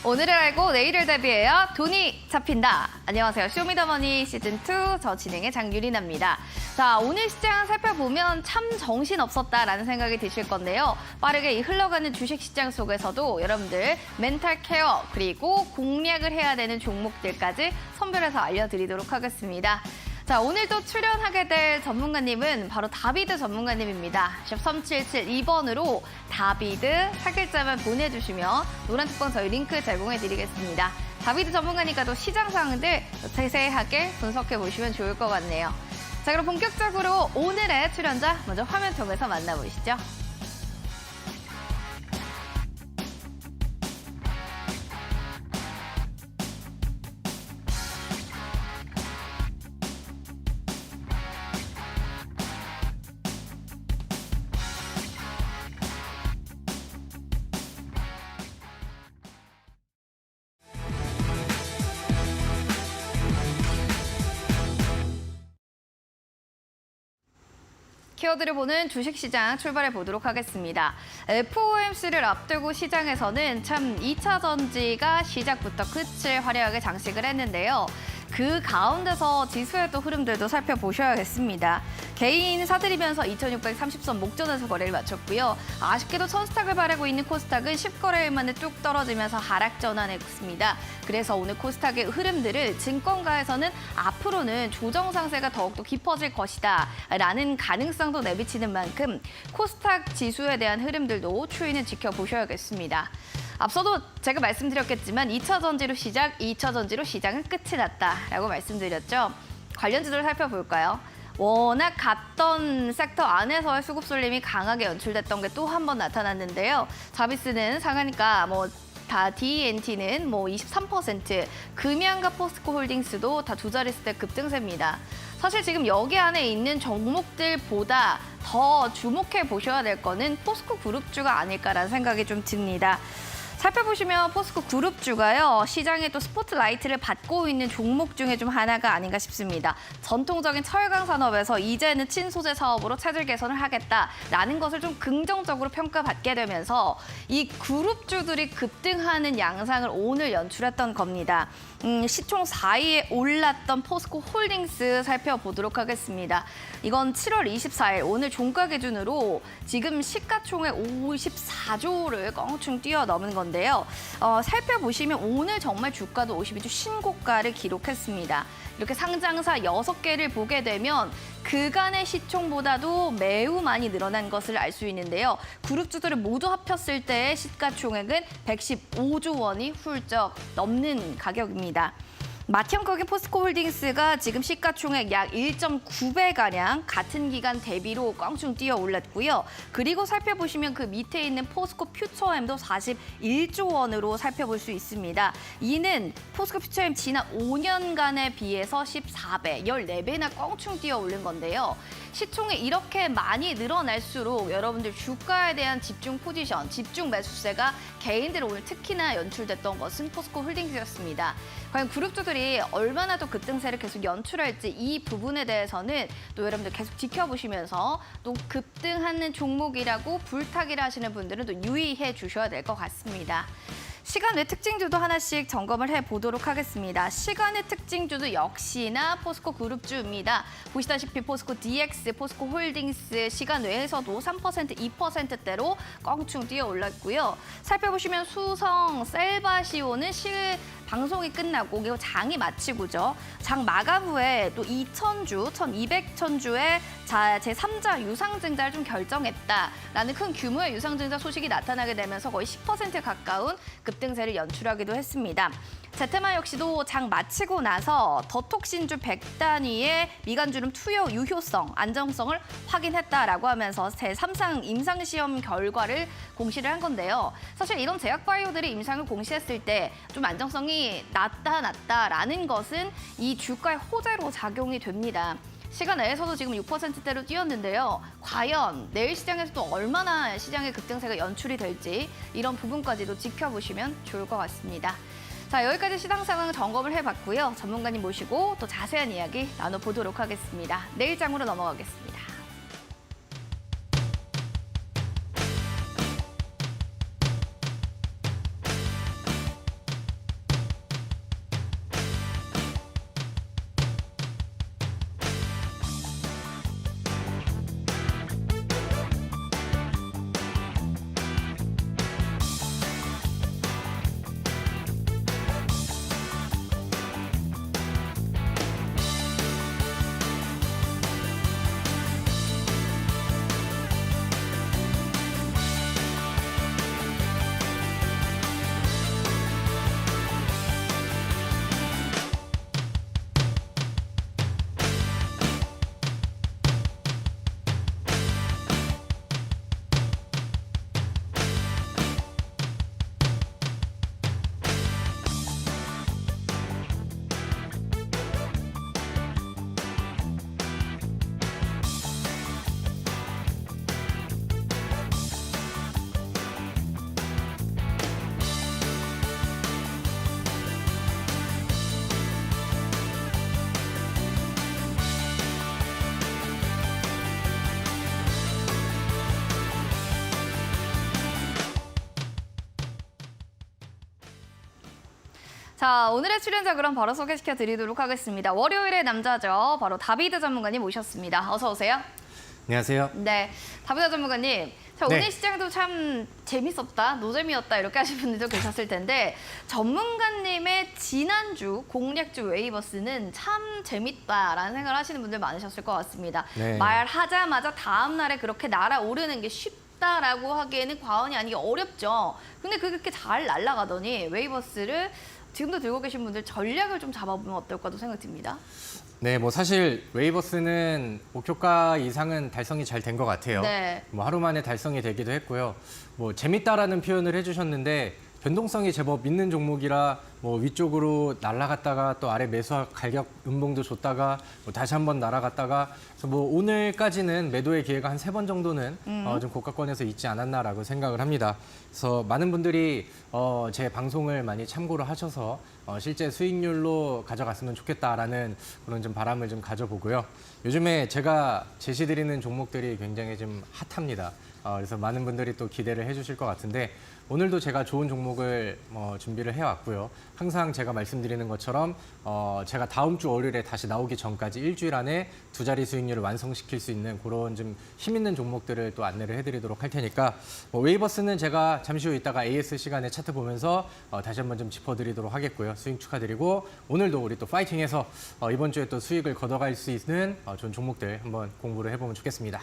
오늘을 알고 내일을 대비해야 돈이 잡힌다. 안녕하세요. 쇼미더머니 시즌2 저 진행의 장유리나입니다. 자, 오늘 시장 살펴보면 참 정신없었다라는 생각이 드실 건데요. 빠르게 흘러가는 주식시장 속에서도 여러분들 멘탈 케어 그리고 공략을 해야 되는 종목들까지 선별해서 알려드리도록 하겠습니다. 자, 오늘도 출연하게 될 전문가님은 바로 다비드 전문가님입니다. 샵 3772번으로 다비드 4글자만 보내주시면 노란 뚜껑 저희 링크 제공해드리겠습니다. 다비드 전문가니까 또 시장 상황들 세세하게 분석해 보시면 좋을 것 같네요. 자, 그럼 본격적으로 오늘의 출연자 먼저 화면 통해서 만나보시죠. 키워드를 보는 주식시장 출발해 보도록 하겠습니다. FOMC를 앞두고 시장에서는 참 2차 전지가 시작부터 끝을 화려하게 장식을 했는데요. 그 가운데서 지수의 또 흐름들도 살펴보셔야겠습니다. 개인 사들이면서 2630선 목전에서 거래를 마쳤고요. 아쉽게도 천스탁을 바라고 있는 코스닥은 10거래일 만에 뚝 떨어지면서 하락 전환했습니다. 그래서 오늘 코스닥의 흐름들을 증권가에서는 앞으로는 조정 상세가 더욱더 깊어질 것이다 라는 가능성도 내비치는 만큼 코스닥 지수에 대한 흐름들도 추이는 지켜보셔야겠습니다. 앞서도 제가 말씀드렸겠지만 2차 전지로 시작, 2차 전지로 시장은 끝이 났다라고 말씀드렸죠. 관련주들 살펴볼까요? 워낙 갔던 섹터 안에서의 수급 쏠림이 강하게 연출됐던 게 또 한 번 나타났는데요. 자비스는 상하니까 다 DNT는 23%, 금양과 포스코 홀딩스도 다 두 자릿수대 급등세입니다. 사실 지금 여기 안에 있는 종목들보다 더 주목해 보셔야 될 거는 포스코 그룹주가 아닐까라는 생각이 좀 듭니다. 살펴보시면 포스코 그룹주가요. 시장에 또 스포트라이트를 받고 있는 종목 중에 좀 하나가 아닌가 싶습니다. 전통적인 철강 산업에서 이제는 친소재 사업으로 체질 개선을 하겠다라는 것을 좀 긍정적으로 평가받게 되면서 이 그룹주들이 급등하는 양상을 오늘 연출했던 겁니다. 시총 4위에 올랐던 포스코 홀딩스 살펴보도록 하겠습니다. 이건 7월 24일 오늘 종가 기준으로 지금 시가총액 54조를 껑충 뛰어넘은 건데요. 살펴보시면 오늘 정말 주가도 52주 신고가를 기록했습니다. 이렇게 상장사 6개를 보게 되면 그간의 시총보다도 매우 많이 늘어난 것을 알 수 있는데요. 그룹주들을 모두 합쳤을 때의 시가총액은 115조 원이 훌쩍 넘는 가격입니다. 맏형격의 포스코 홀딩스가 지금 시가총액 약 1.9배가량 같은 기간 대비로 껑충 뛰어 올랐고요. 그리고 살펴보시면 그 밑에 있는 포스코 퓨처엠도 41조 원으로 살펴볼 수 있습니다. 이는 포스코 퓨처엠 지난 5년간에 비해서 14배, 14배나 껑충 뛰어 오른 건데요. 시총이 이렇게 많이 늘어날수록 여러분들 주가에 대한 집중 포지션, 집중 매수세가 개인들 오늘 특히나 연출됐던 것은 포스코 홀딩스였습니다. 과연 그룹주들이 얼마나 또 급등세를 계속 연출할지 이 부분에 대해서는 또 여러분들 계속 지켜보시면서 또 급등하는 종목이라고 불타기를 하시는 분들은 또 유의해 주셔야 될 것 같습니다. 시간외 특징주도 하나씩 점검을 해보도록 하겠습니다. 시간외 특징주도 역시나 포스코 그룹주입니다. 보시다시피 포스코 DX, 포스코 홀딩스 시간외에서도 3%, 2%대로 껑충 뛰어 올랐고요. 살펴보시면 수성, 셀바시오는 방송이 끝나고 그리고 장이 마치고죠. 장 마감 후에 또 2,000주, 1,200천주의 제3자 유상증자를 좀 결정했다라는 큰 규모의 유상증자 소식이 나타나게 되면서 거의 10% 가까운 급등세를 연출하기도 했습니다. 제테마 역시도 장 마치고 나서 더톡신주 100단위의 미간주름 투여 유효성, 안정성을 확인했다라고 하면서 제3상 임상시험 결과를 공시를 한 건데요. 사실 이런 제약바이오들이 임상을 공시했을 때 좀 안정성이 낮다라는 것은 이 주가의 호재로 작용이 됩니다. 시간 내에서도 지금 6%대로 뛰었는데요. 과연 내일 시장에서도 얼마나 시장의 급등세가 연출이 될지 이런 부분까지도 지켜보시면 좋을 것 같습니다. 자, 여기까지 시장 상황 점검을 해봤고요. 전문가님 모시고 또 자세한 이야기 나눠보도록 하겠습니다. 내일 장으로 넘어가겠습니다. 자, 오늘의 출연자 그럼 바로 소개시켜 드리도록 하겠습니다. 월요일의 남자죠. 바로 다비드 전문가님 모셨습니다. 어서 오세요. 안녕하세요. 네, 다비드 전문가님. 자, 네. 오늘 시장도 참 재밌었다, 노잼이었다 이렇게 하신 분들도 계셨을 텐데 전문가님의 지난주 공략주 웨이버스는 참 재밌다라는 생각을 하시는 분들 많으셨을 것 같습니다. 네. 말하자마자 다음 날에 그렇게 날아오르는 게 쉽다라고 하기에는 과언이 아니기 어렵죠. 근데 그렇게 잘 날아가더니 웨이버스를 지금도 들고 계신 분들 전략을 좀 잡아보면 어떨까도 생각 듭니다. 네, 뭐 사실 웨이버스는 목표가 이상은 달성이 잘 된 것 같아요. 네. 뭐 하루 만에 달성이 되기도 했고요. 뭐 재밌다라는 표현을 해주셨는데 변동성이 제법 있는 종목이라 뭐 위쪽으로 날아갔다가 또 아래 매수 가격 음봉도 줬다가 뭐 다시 한번 날아갔다가 그래서 뭐 오늘까지는 매도의 기회가 한 3번 정도는 좀 고가권에서 있지 않았나라고 생각을 합니다. 그래서 많은 분들이 제 방송을 많이 참고를 하셔서 실제 수익률로 가져갔으면 좋겠다라는 그런 좀 바람을 좀 가져보고요. 요즘에 제가 제시드리는 종목들이 굉장히 좀 핫합니다. 그래서 많은 분들이 또 기대를 해주실 것 같은데 오늘도 제가 좋은 종목을 준비를 해왔고요. 항상 제가 말씀드리는 것처럼 제가 다음 주 월요일에 다시 나오기 전까지 일주일 안에 2자리 수익률을 완성시킬 수 있는 그런 좀 힘 있는 종목들을 또 안내를 해드리도록 할 테니까 웨이버스는 제가 잠시 후 있다가 AS 시간에 차트 보면서 다시 한번 좀 짚어드리도록 하겠고요. 수익 축하드리고 오늘도 우리 또 파이팅해서 이번 주에 또 수익을 걷어갈 수 있는 좋은 종목들 한번 공부를 해보면 좋겠습니다.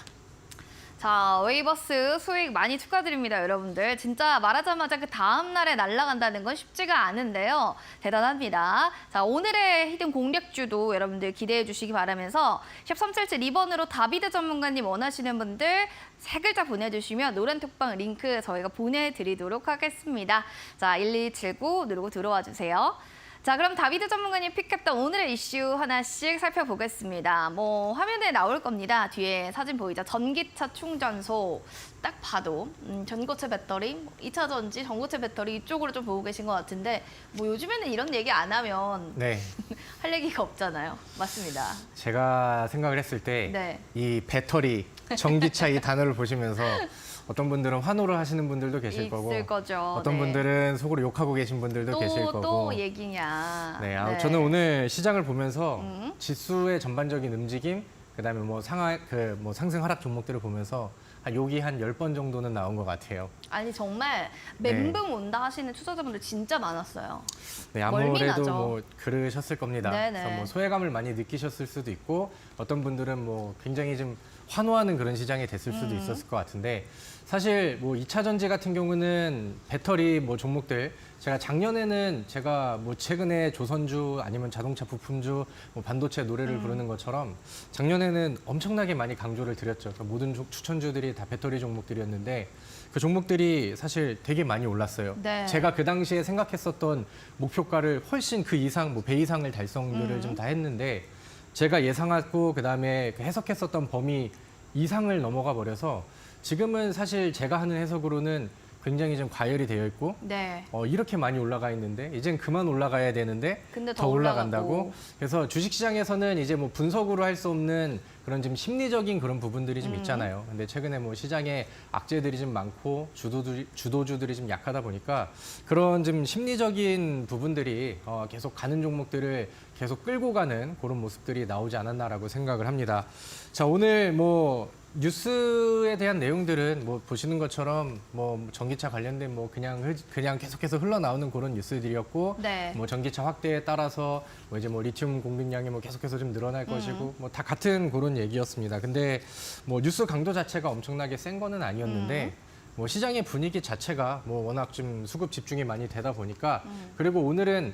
자, 웨이버스 수익 많이 축하드립니다, 여러분들. 진짜 말하자마자 그 다음 날에 날아간다는 건 쉽지가 않은데요. 대단합니다. 자, 오늘의 히든 공략주도 여러분들 기대해 주시기 바라면서 샵 3772번으로 다비드 전문가님 원하시는 분들 3글자 보내주시면 노란톡방 링크 저희가 보내드리도록 하겠습니다. 자, 1279 누르고 들어와 주세요. 자, 그럼 다비드 전문가님 픽했던 오늘의 이슈 하나씩 살펴보겠습니다. 뭐 화면에 나올 겁니다. 뒤에 사진 보이죠? 전기차 충전소. 딱 봐도 전고체 배터리, 2차 전지, 전고체 배터리 이쪽으로 좀 보고 계신 것 같은데 뭐 요즘에는 이런 얘기 안 하면 네. 할 얘기가 없잖아요. 맞습니다. 제가 생각을 했을 때 이 네. 배터리, 전기차 이 단어를 보시면서 어떤 분들은 환호를 하시는 분들도 계실 거고 있을 거죠. 어떤 네. 분들은 속으로 욕하고 계신 분들도 계실 거고 또 얘기냐. 네, 네. 저는 오늘 시장을 보면서 지수의 전반적인 움직임 그다음에 뭐 상승 하락 종목들을 보면서 욕이 한 10번 정도는 나온 것 같아요. 아니 정말 멘붕 온다 하시는 투자자분들 진짜 많았어요. 네, 아무래도 멀미나죠. 뭐 그러셨을 겁니다. 네네. 그래서 뭐 소외감을 많이 느끼셨을 수도 있고 어떤 분들은 뭐 굉장히 좀 환호하는 그런 시장이 됐을 수도 있었을 것 같은데 사실 뭐 2차 전지 같은 경우는 배터리 뭐 종목들 제가 작년에는 제가 뭐 최근에 조선주 아니면 자동차 부품주 뭐 반도체 노래를 부르는 것처럼 작년에는 엄청나게 많이 강조를 드렸죠. 그러니까 모든 추천주들이 다 배터리 종목들이었는데 그 종목들이 사실 되게 많이 올랐어요. 네. 제가 그 당시에 생각했었던 목표가를 훨씬 그 이상, 뭐 배 이상을 달성들을 좀 다 했는데 제가 예상하고 그다음에 그 해석했었던 범위 이상을 넘어가 버려서 지금은 사실 제가 하는 해석으로는 굉장히 좀 과열이 되어 있고 네. 이렇게 많이 올라가 있는데 이젠 그만 올라가야 되는데 근데 더 더 올라간다고. 올라가고. 그래서 주식시장에서는 이제 뭐 분석으로 할 수 없는 그런 좀 심리적인 그런 부분들이 좀 있잖아요. 근데 최근에 뭐 시장에 악재들이 좀 많고 주도주들이 좀 약하다 보니까 그런 좀 심리적인 부분들이 계속 가는 종목들을 계속 끌고 가는 그런 모습들이 나오지 않았나라고 생각을 합니다. 자, 오늘 뭐 뉴스에 대한 내용들은 뭐 보시는 것처럼 뭐 전기차 관련된 뭐 그냥 계속해서 흘러나오는 그런 뉴스들이었고 네. 뭐 전기차 확대에 따라서 뭐 이제 뭐 리튬 공급량이 뭐 계속해서 좀 늘어날 것이고 뭐 다 같은 그런 얘기였습니다. 근데 뭐 뉴스 강도 자체가 엄청나게 센 거는 아니었는데 뭐 시장의 분위기 자체가 뭐 워낙 좀 수급 집중이 많이 되다 보니까 그리고 오늘은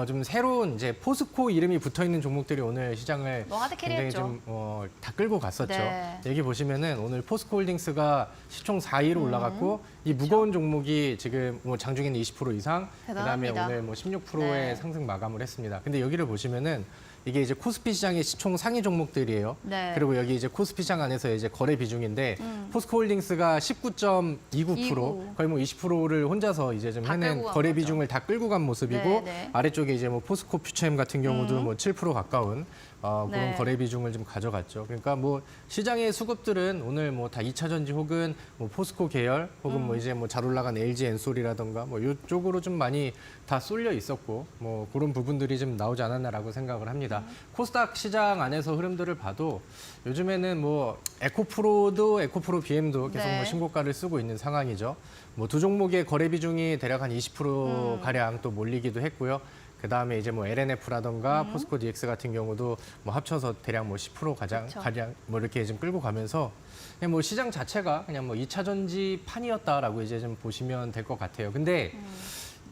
좀 새로운 이제 포스코 이름이 붙어 있는 종목들이 오늘 시장을 뭐 하드 굉장히 캐리했죠. 좀 다 끌고 갔었죠. 네. 여기 보시면은 오늘 포스코홀딩스가 시총 4위로 올라갔고 이 무거운 종목이 지금 뭐 장중에는 20% 이상, 그다음에 대단합니다. 오늘 뭐 16%의 네. 상승 마감을 했습니다. 근데 여기를 보시면은 이게 이제 코스피 시장의 시총 상위 종목들이에요. 네. 그리고 여기 이제 코스피 시장 안에서 이제 거래 비중인데 포스코홀딩스가 19.29% 29. 거의 뭐 20%를 혼자서 이제 좀 다 해낸 끌고 간 거래 거죠. 비중을 다 끌고 간 모습이고 네, 네. 아래쪽에 이제 뭐 포스코 퓨처엠 같은 경우도 뭐 7% 가까운 그런 네. 거래 비중을 좀 가져갔죠. 그러니까 뭐 시장의 수급들은 오늘 뭐 다 2차 전지 혹은 뭐 포스코 계열 혹은 뭐 이제 뭐 잘 올라간 LG 엔솔이라던가 뭐 이쪽으로 좀 많이 다 쏠려 있었고 뭐 그런 부분들이 좀 나오지 않았나라고 생각을 합니다. 코스닥 시장 안에서 흐름들을 봐도 요즘에는 뭐 에코프로도 에코프로 BM도 계속 네. 뭐 신고가를 쓰고 있는 상황이죠. 뭐 두 종목의 거래 비중이 대략 한 20% 가량 또 몰리기도 했고요. 그다음에 이제 뭐 LNF라던가 포스코 DX 같은 경우도 뭐 합쳐서 대략 뭐 10% 그쵸. 가량 뭐 이렇게 좀 끌고 가면서 그냥 뭐 시장 자체가 그냥 뭐 2차 전지 판이었다라고 이제 좀 보시면 될 것 같아요. 근데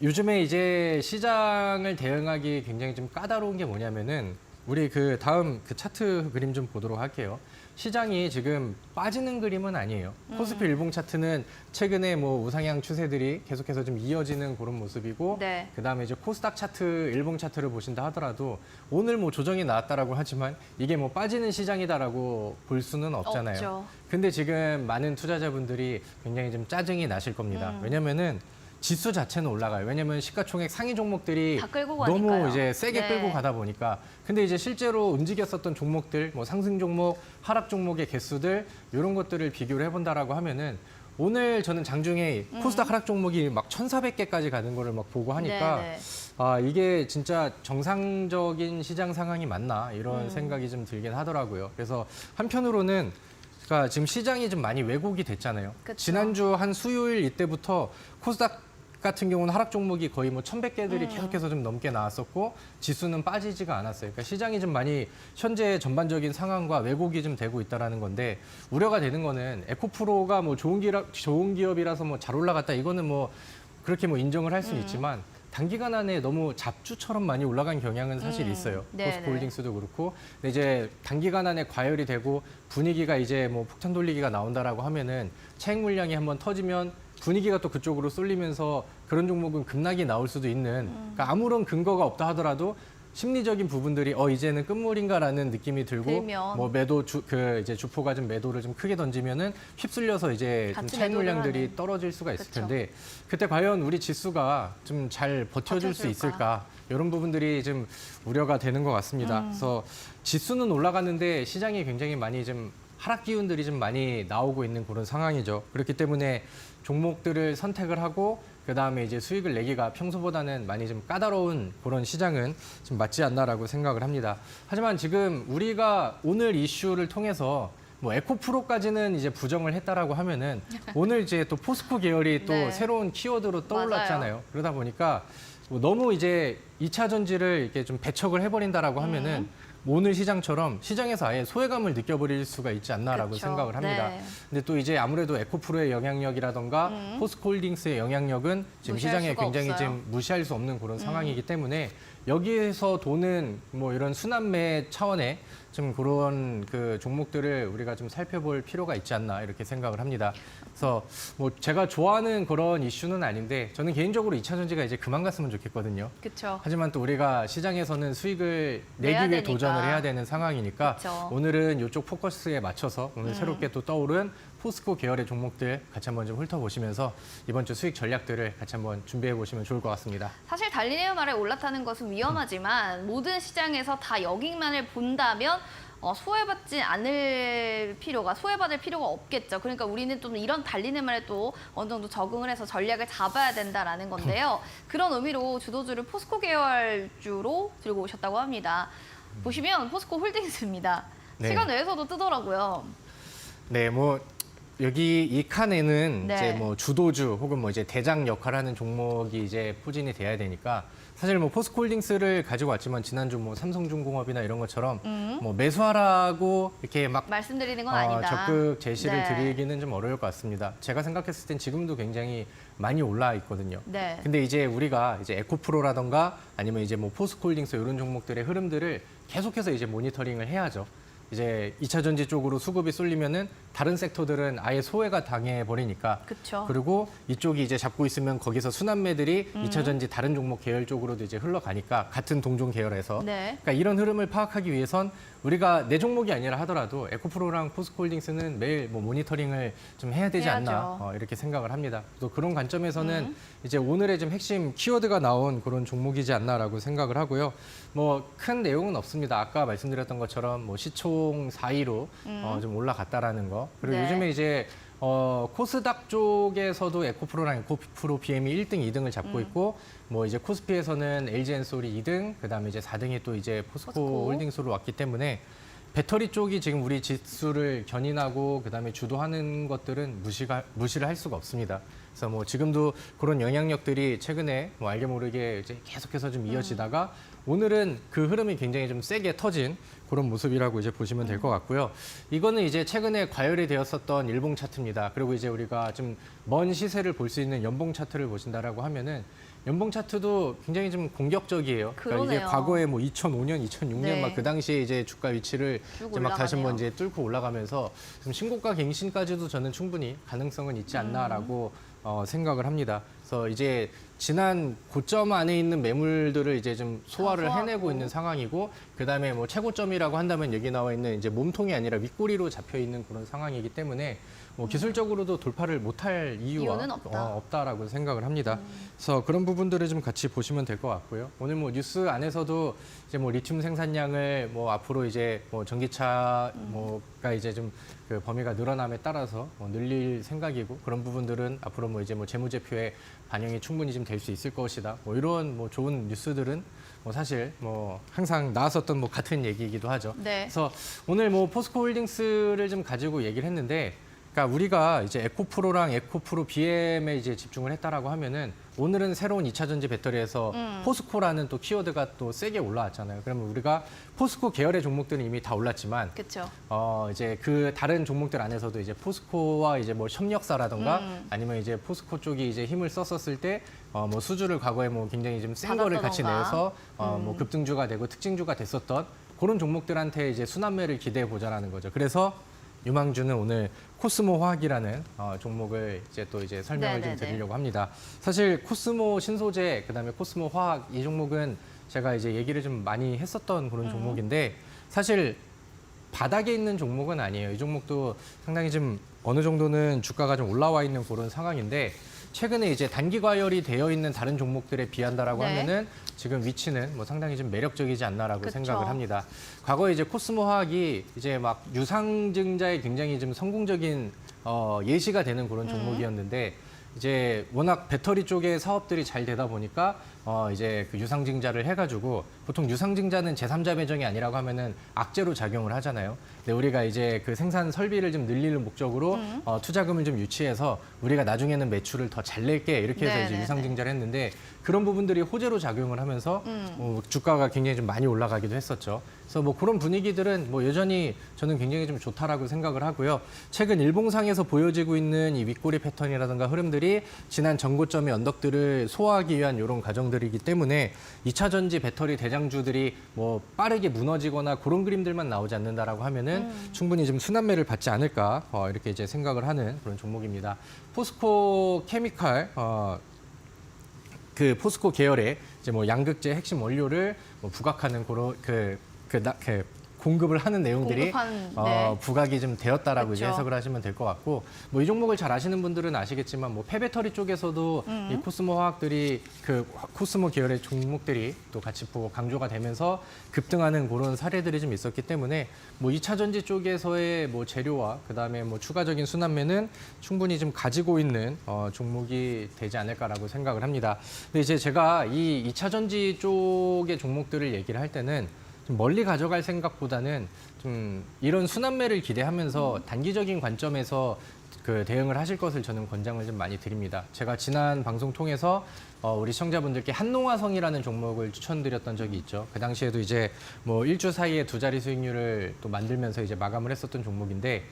요즘에 이제 시장을 대응하기 굉장히 좀 까다로운 게 뭐냐면은 우리 그 다음 그 차트 그림 좀 보도록 할게요. 시장이 지금 빠지는 그림은 아니에요. 코스피 일봉 차트는 최근에 뭐 우상향 추세들이 계속해서 좀 이어지는 그런 모습이고, 네. 그다음에 이제 코스닥 차트, 일봉 차트를 보신다 하더라도 오늘 뭐 조정이 나왔다라고 하지만 이게 뭐 빠지는 시장이다라고 볼 수는 없잖아요. 없죠. 근데 지금 많은 투자자분들이 굉장히 좀 짜증이 나실 겁니다. 왜냐면은 지수 자체는 올라가요. 왜냐면 시가총액 상위 종목들이 다 끌고 너무 가니까요. 이제 세게 네. 끌고 가다 보니까. 근데 이제 실제로 움직였었던 종목들, 뭐 상승 종목, 하락 종목의 개수들 이런 것들을 비교를 해본다라고 하면은 오늘 저는 장중에 코스닥 하락 종목이 막 1,400개까지 가는 거를 막 보고 하니까 네네. 아, 이게 진짜 정상적인 시장 상황이 맞나 이런 생각이 좀 들긴 하더라고요. 그래서 한편으로는 그러니까 지금 시장이 좀 많이 왜곡이 됐잖아요. 그쵸. 지난주 한 수요일 이때부터 코스닥 같은 경우는 하락 종목이 거의 뭐 1,100개들이 계속해서 좀 넘게 나왔었고 지수는 빠지지가 않았어요. 그러니까 시장이 좀 많이 현재 전반적인 상황과 왜곡이 좀 되고 있다라는 건데 우려가 되는 거는 에코프로가 뭐 좋은 기업이라서 뭐 잘 올라갔다 이거는 뭐 그렇게 뭐 인정을 할 수는 있지만 단기간 안에 너무 잡주처럼 많이 올라간 경향은 사실 있어요. 네네. 포스코홀딩스도 그렇고. 근데 이제 단기간 안에 과열이 되고 분위기가 이제 뭐 폭탄 돌리기가 나온다라고 하면은 차익 물량이 한번 터지면 분위기가 또 그쪽으로 쏠리면서 그런 종목은 급락이 나올 수도 있는 그러니까 아무런 근거가 없다 하더라도 심리적인 부분들이 이제는 끝물인가라는 느낌이 들고 들면. 뭐 매도 이제 주포가 좀 매도를 좀 크게 던지면은 휩쓸려서 이제 좀 같이 차익 매도를 물량들이 하는. 떨어질 수가 있을 그쵸. 텐데 그때 과연 우리 지수가 좀 잘 버텨줄 수 버텨줄까? 있을까 이런 부분들이 좀 우려가 되는 것 같습니다. 그래서 지수는 올라가는데 시장이 굉장히 많이 좀 하락 기운들이 좀 많이 나오고 있는 그런 상황이죠. 그렇기 때문에 종목들을 선택을 하고 그다음에 이제 수익을 내기가 평소보다는 많이 좀 까다로운 그런 시장은 좀 맞지 않나라고 생각을 합니다. 하지만 지금 우리가 오늘 이슈를 통해서 뭐 에코프로까지는 이제 부정을 했다라고 하면은 오늘 이제 또 포스코 계열이 또 네. 새로운 키워드로 떠올랐잖아요. 그러다 보니까 뭐 너무 이제 2차 전지를 이렇게 좀 배척을 해버린다라고 하면은 오늘 시장처럼 시장에서 아예 소외감을 느껴버릴 수가 있지 않나라고 그쵸. 생각을 합니다. 네. 근데 또 이제 아무래도 에코프로의 영향력이라던가 포스코홀딩스의 영향력은 지금 무시할 시장에 수가 굉장히 없어요. 지금 무시할 수 없는 그런 상황이기 때문에 여기에서 도는 뭐 이런 순환매 차원의 좀 그런 그 종목들을 우리가 좀 살펴볼 필요가 있지 않나 이렇게 생각을 합니다. 그래서 뭐 제가 좋아하는 그런 이슈는 아닌데 저는 개인적으로 2차 전지가 이제 그만 갔으면 좋겠거든요. 그렇죠. 하지만 또 우리가 시장에서는 수익을 내야 내기 위해 되니까. 도전을 해야 되는 상황이니까 그쵸. 오늘은 이쪽 포커스에 맞춰서 오늘 새롭게 또 떠오른 포스코 계열의 종목들 같이 한번 좀 훑어보시면서 이번 주 수익 전략들을 같이 한번 준비해 보시면 좋을 것 같습니다. 사실 달리네어 말에 올라타는 것은 위험하지만 모든 시장에서 다 여기만을 본다면 소외받을 필요가 없겠죠. 그러니까 우리는 좀 이런 달리는 말에 또 어느 정도 적응을 해서 전략을 잡아야 된다라는 건데요. 그런 의미로 주도주를 포스코 계열주로 들고 오셨다고 합니다. 보시면 포스코 홀딩스입니다. 네. 시간 외에서도 뜨더라고요. 네, 뭐 여기 이 칸에는 네. 이제 뭐 주도주 혹은 뭐 이제 대장 역할하는 종목이 이제 포진이 돼야 되니까 사실 뭐 포스코홀딩스를 가지고 왔지만 지난주 뭐 삼성중공업이나 이런 것처럼 뭐 매수하라고 이렇게 막 말씀드리는 건 아니다. 적극 제시를 네. 드리기는 좀 어려울 것 같습니다. 제가 생각했을 땐 지금도 굉장히 많이 올라 있거든요. 네. 근데 이제 우리가 이제 에코프로라던가 아니면 이제 뭐 포스코홀딩스 이런 종목들의 흐름들을 계속해서 이제 모니터링을 해야죠. 이제 2차 전지 쪽으로 수급이 쏠리면은 다른 섹터들은 아예 소외가 당해버리니까. 그쵸. 그리고 이쪽이 이제 잡고 있으면 거기서 순환매들이 2차 전지 다른 종목 계열 쪽으로도 이제 흘러가니까 같은 동종 계열에서. 네. 그러니까 이런 흐름을 파악하기 위해선 우리가 내 종목이 아니라 하더라도 에코프로랑 포스코홀딩스는 매일 뭐 모니터링을 좀 해야 되지 해야죠. 않나 이렇게 생각을 합니다. 또 그런 관점에서는 이제 오늘의 좀 핵심 키워드가 나온 그런 종목이지 않나라고 생각을 하고요. 뭐 큰 내용은 없습니다. 아까 말씀드렸던 것처럼 뭐 시총 4위로 좀 올라갔다라는 거. 그리고 네. 요즘에 이제 코스닥 쪽에서도 에코프로랑 에코프로 BM이 1등, 2등을 잡고 있고 뭐 이제 코스피에서는 LG엔솔이 2등, 그다음에 이제 4등이 또 이제 포스코 포스코. 홀딩스로 왔기 때문에 배터리 쪽이 지금 우리 지수를 견인하고 그다음에 주도하는 것들은 무시를 할 수가 없습니다. 그래서 뭐 지금도 그런 영향력들이 최근에 뭐 알게 모르게 이제 계속해서 좀 이어지다가 오늘은 그 흐름이 굉장히 좀 세게 터진 그런 모습이라고 이제 보시면 될 것 같고요. 이거는 이제 최근에 과열이 되었었던 일봉 차트입니다. 그리고 이제 우리가 좀 먼 시세를 볼 수 있는 연봉 차트를 보신다라고 하면은 연봉 차트도 굉장히 좀 공격적이에요. 그러니까 이게 그러네요. 과거에 뭐 2005년, 2006년 네. 막 그 당시에 이제 주가 위치를 쭉 이제 막 다시 한번 올라가네요. 이제 뚫고 올라가면서 좀 신고가 갱신까지도 저는 충분히 가능성은 있지 않나라고 생각을 합니다. 그래서 이제 지난 고점 안에 있는 매물들을 이제 좀 소화를 소화하고. 해내고 있는 상황이고, 그다음에 뭐 최고점이라고 한다면 여기 나와 있는 이제 몸통이 아니라 윗꼬리로 잡혀 있는 그런 상황이기 때문에 뭐 기술적으로도 돌파를 못할 이유는 없다. 없다라고 생각을 합니다. 그래서 그런 부분들을 좀 같이 보시면 될 것 같고요. 오늘 뭐 뉴스 안에서도 이제 뭐 리튬 생산량을 뭐 앞으로 이제 뭐 전기차 뭐가 이제 좀 그 범위가 늘어남에 따라서 뭐 늘릴 생각이고, 그런 부분들은 앞으로 뭐 이제 뭐 재무제표에 반영이 충분히 좀 될 수 있을 것이다. 뭐 이런 뭐 좋은 뉴스들은 뭐 사실 뭐 항상 나왔었던 뭐 같은 얘기이기도 하죠. 네. 그래서 오늘 뭐 포스코 홀딩스를 좀 가지고 얘기를 했는데, 그러니까 우리가 이제 에코프로랑 에코프로 BM에 이제 집중을 했다라고 하면은 오늘은 새로운 2차 전지 배터리에서 포스코라는 또 키워드가 또 세게 올라왔잖아요. 그러면 우리가 포스코 계열의 종목들은 이미 다 올랐지만 그렇죠. 이제 그 다른 종목들 안에서도 이제 포스코와 이제 뭐 협력사라던가 아니면 이제 포스코 쪽이 이제 힘을 썼었을 때 뭐 수주를 과거에 뭐 굉장히 좀 센 거를 같이 받았다던가. 내서 뭐 급등주가 되고 특징주가 됐었던 그런 종목들한테 이제 순환매를 기대해 보자라는 거죠. 그래서 유망주는 오늘 코스모 화학이라는 종목을 이제 또 이제 설명을 좀 네네네. 드리려고 합니다. 사실 코스모 신소재, 그다음에 코스모 화학 이 종목은 제가 이제 얘기를 좀 많이 했었던 그런 종목인데, 사실 바닥에 있는 종목은 아니에요. 이 종목도 상당히 좀 어느 정도는 주가가 좀 올라와 있는 그런 상황인데, 최근에 이제 단기 과열이 되어 있는 다른 종목들에 비한다라고 네. 하면은 지금 위치는 뭐 상당히 좀 매력적이지 않나라고 그쵸. 생각을 합니다. 과거에 이제 코스모 화학이 이제 막 유상증자에 굉장히 좀 성공적인 예시가 되는 그런 종목이었는데, 이제 워낙 배터리 쪽의 사업들이 잘 되다 보니까 이제 그 유상증자를 해가지고, 보통 유상증자는 제3자 배정이 아니라고 하면은 악재로 작용을 하잖아요. 근데 우리가 이제 그 생산 설비를 좀 늘리는 목적으로 투자금을 좀 유치해서 우리가 나중에는 매출을 더 잘 낼게 이렇게 해서 이제 네네네. 유상증자를 했는데, 그런 부분들이 호재로 작용을 하면서 주가가 굉장히 좀 많이 올라가기도 했었죠. 그래서 뭐 그런 분위기들은 뭐 여전히 저는 굉장히 좀 좋다라고 생각을 하고요. 최근 일봉상에서 보여지고 있는 이 윗꼬리 패턴이라든가 흐름들이 지난 전고점의 언덕들을 소화하기 위한 이런 과정들이기 때문에 2차 전지 배터리 대장주들이 뭐 빠르게 무너지거나 그런 그림들만 나오지 않는다라고 하면은 충분히 좀 순환매를 받지 않을까 이렇게 이제 생각을 하는 그런 종목입니다. 포스코 케미칼 그 포스코 계열의 이제 뭐 양극재 핵심 원료를 뭐 부각하는 그런 공급을 하는 내용들이 공급한, 네. 부각이 좀 되었다라고 이제 그쵸. 해석을 하시면 될 것 같고, 뭐 이 종목을 잘 아시는 분들은 아시겠지만 뭐 폐배터리 쪽에서도 이 코스모 화학들이 그 코스모 계열의 종목들이 또 같이 강조가 되면서 급등하는 그런 사례들이 좀 있었기 때문에 뭐 2차 전지 쪽에서의 뭐 재료와 그다음에 뭐 추가적인 순환매는 충분히 좀 가지고 있는 종목이 되지 않을까라고 생각을 합니다. 근데 이제 제가 이 2차 전지 쪽의 종목들을 얘기를 할 때는 좀 멀리 가져갈 생각보다는 좀 이런 순환매를 기대하면서 단기적인 관점에서 그 대응을 하실 것을 저는 권장을 좀 많이 드립니다. 제가 지난 방송 통해서 우리 시청자분들께 한농화성이라는 종목을 추천드렸던 적이 있죠. 그 당시에도 이제 뭐 일주 사이에 2자리 수익률을 또 만들면서 이제 마감을 했었던 종목인데,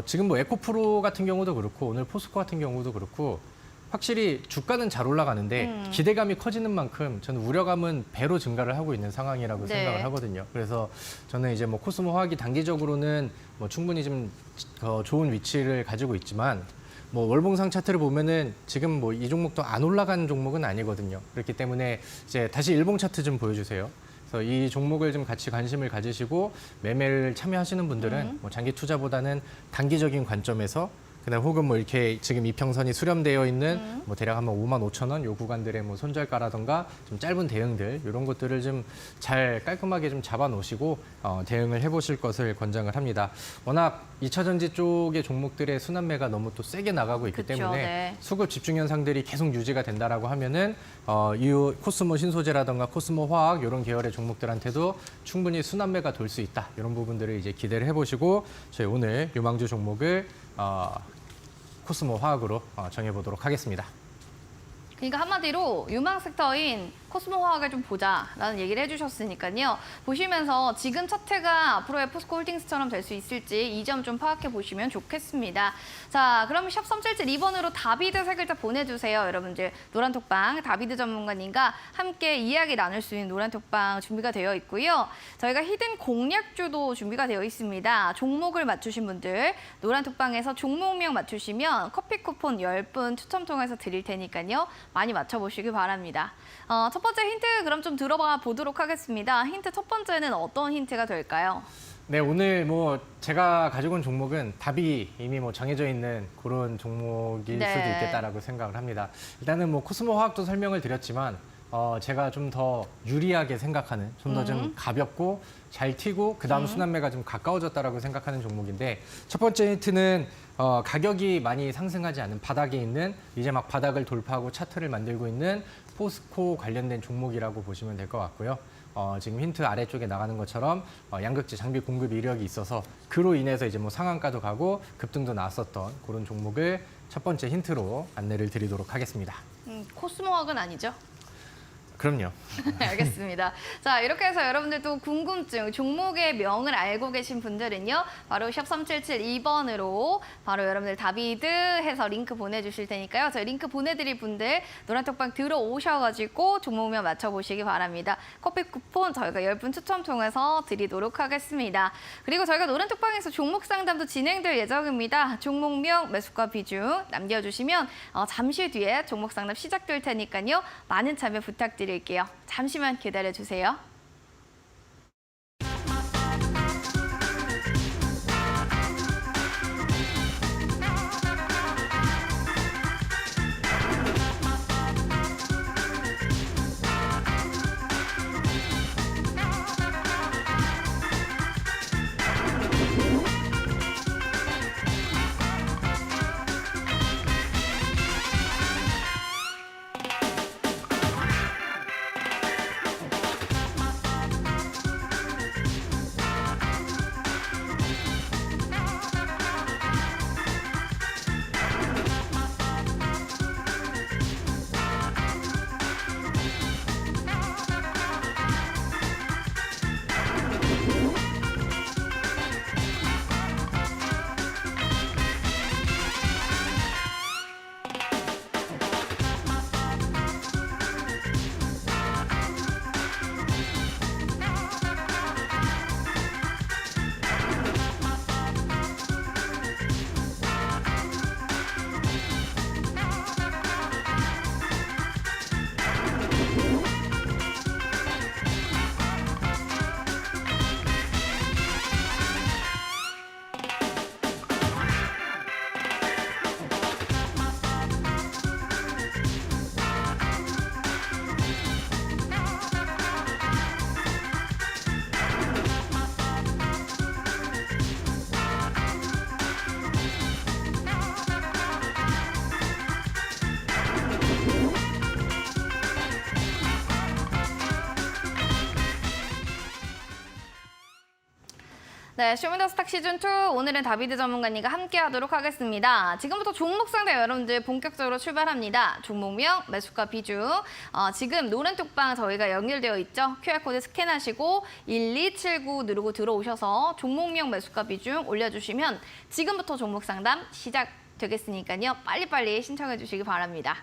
지금 뭐 에코프로 같은 경우도 그렇고 오늘 포스코 같은 경우도 그렇고 확실히 주가는 잘 올라가는데 기대감이 커지는 만큼 저는 우려감은 배로 증가를 하고 있는 상황이라고 네. 생각을 하거든요. 그래서 저는 이제 뭐 코스모 화학이 단기적으로는 뭐 충분히 좀 좋은 위치를 가지고 있지만 뭐 월봉상 차트를 보면은 지금 뭐 이 종목도 안 올라가는 종목은 아니거든요. 그렇기 때문에 이제 다시 일봉 차트 좀 보여주세요. 그래서 이 종목을 좀 같이 관심을 가지시고 매매를 참여하시는 분들은 뭐 장기 투자보다는 단기적인 관점에서 그다음 혹은 뭐 이렇게 지금 이평선이 수렴되어 있는 뭐 대략 한번 55,000원 요 구간들의 뭐 손절가라던가 좀 짧은 대응들 이런 것들을 좀 잘 깔끔하게 좀 잡아 놓으시고 대응을 해보실 것을 권장을 합니다. 워낙 2차 전지 쪽의 종목들의 순환매가 너무 또 세게 나가고 있기 그쵸, 때문에 네. 수급 집중 현상들이 계속 유지가 된다라고 하면은 이 코스모 신소재라던가 코스모 화학 이런 계열의 종목들한테도 충분히 순환매가 돌 수 있다 이런 부분들을 이제 기대를 해보시고 저희 오늘 유망주 종목을 코스모 화학으로 정해보도록 하겠습니다. 그러니까 한마디로 유망 섹터인 코스모 화학을 좀 보자라는 얘기를 해주셨으니까요. 보시면서 지금 차트가 앞으로의 포스코 홀딩스처럼 될 수 있을지 이 점 좀 파악해 보시면 좋겠습니다. 자, 그럼 샵 3772번으로 다비드 세 글자 보내주세요. 여러분들 노란톡방 다비드 전문가님과 함께 이야기 나눌 수 있는 노란톡방 준비가 되어 있고요. 저희가 히든 공략주도 준비가 되어 있습니다. 종목을 맞추신 분들 노란톡방에서 종목명 맞추시면 커피 쿠폰 10분 추첨 통해서 드릴 테니까요. 많이 맞춰보시기 바랍니다. 첫 번째 힌트 그럼 좀 들어봐 보도록 하겠습니다. 힌트 첫 번째는 어떤 힌트가 될까요? 네, 오늘 뭐 제가 가지고 온 종목은 답이 이미 뭐 정해져 있는 그런 종목일 네. 수도 있겠다라고 생각을 합니다. 일단은 뭐 코스모 화학도 설명을 드렸지만 제가 좀 더 유리하게 생각하는, 좀 더 좀 가볍고 잘 튀고 그다음 순환매가 좀 가까워졌다라고 생각하는 종목인데 첫 번째 힌트는 가격이 많이 상승하지 않은 바닥에 있는 이제 막 바닥을 돌파하고 차트를 만들고 있는 포스코 관련된 종목이라고 보시면 될 것 같고요. 지금 힌트 아래쪽에 나가는 것처럼 양극재 장비 공급 이력이 있어서 그로 인해서 이제 뭐 상한가도 가고 급등도 나왔었던 그런 종목을 첫 번째 힌트로 안내를 드리도록 하겠습니다. 코스모 화학은 아니죠? 그럼요. 알겠습니다. 자, 이렇게 해서 여러분들도 궁금증, 종목의 명을 알고 계신 분들은요. 바로 샵 3772번으로 바로 여러분들 다비드 해서 링크 보내주실 테니까요. 저희 링크 보내드릴 분들 노란톡방 들어오셔가지고 종목명 맞춰보시기 바랍니다. 커피 쿠폰 저희가 10분 추첨 통해서 드리도록 하겠습니다. 그리고 저희가 노란톡방에서 종목 상담도 진행될 예정입니다. 종목명, 매수가 비중 남겨주시면 잠시 뒤에 종목 상담 시작될 테니까요. 많은 참여 부탁드릴게요. 잠시만 기다려주세요. 네, 쇼미더스탁 시즌2 오늘은 다비드 전문가님과 함께하도록 하겠습니다. 지금부터 종목 상담 여러분들 본격적으로 출발합니다. 종목명, 매수가 비중. 지금 노란톡방 저희가 연결되어 있죠. QR코드 스캔하시고 1279 누르고 들어오셔서 종목명, 매수가 비중 올려주시면 지금부터 종목 상담 시작 되겠으니까요. 빨리빨리 신청해 주시기 바랍니다.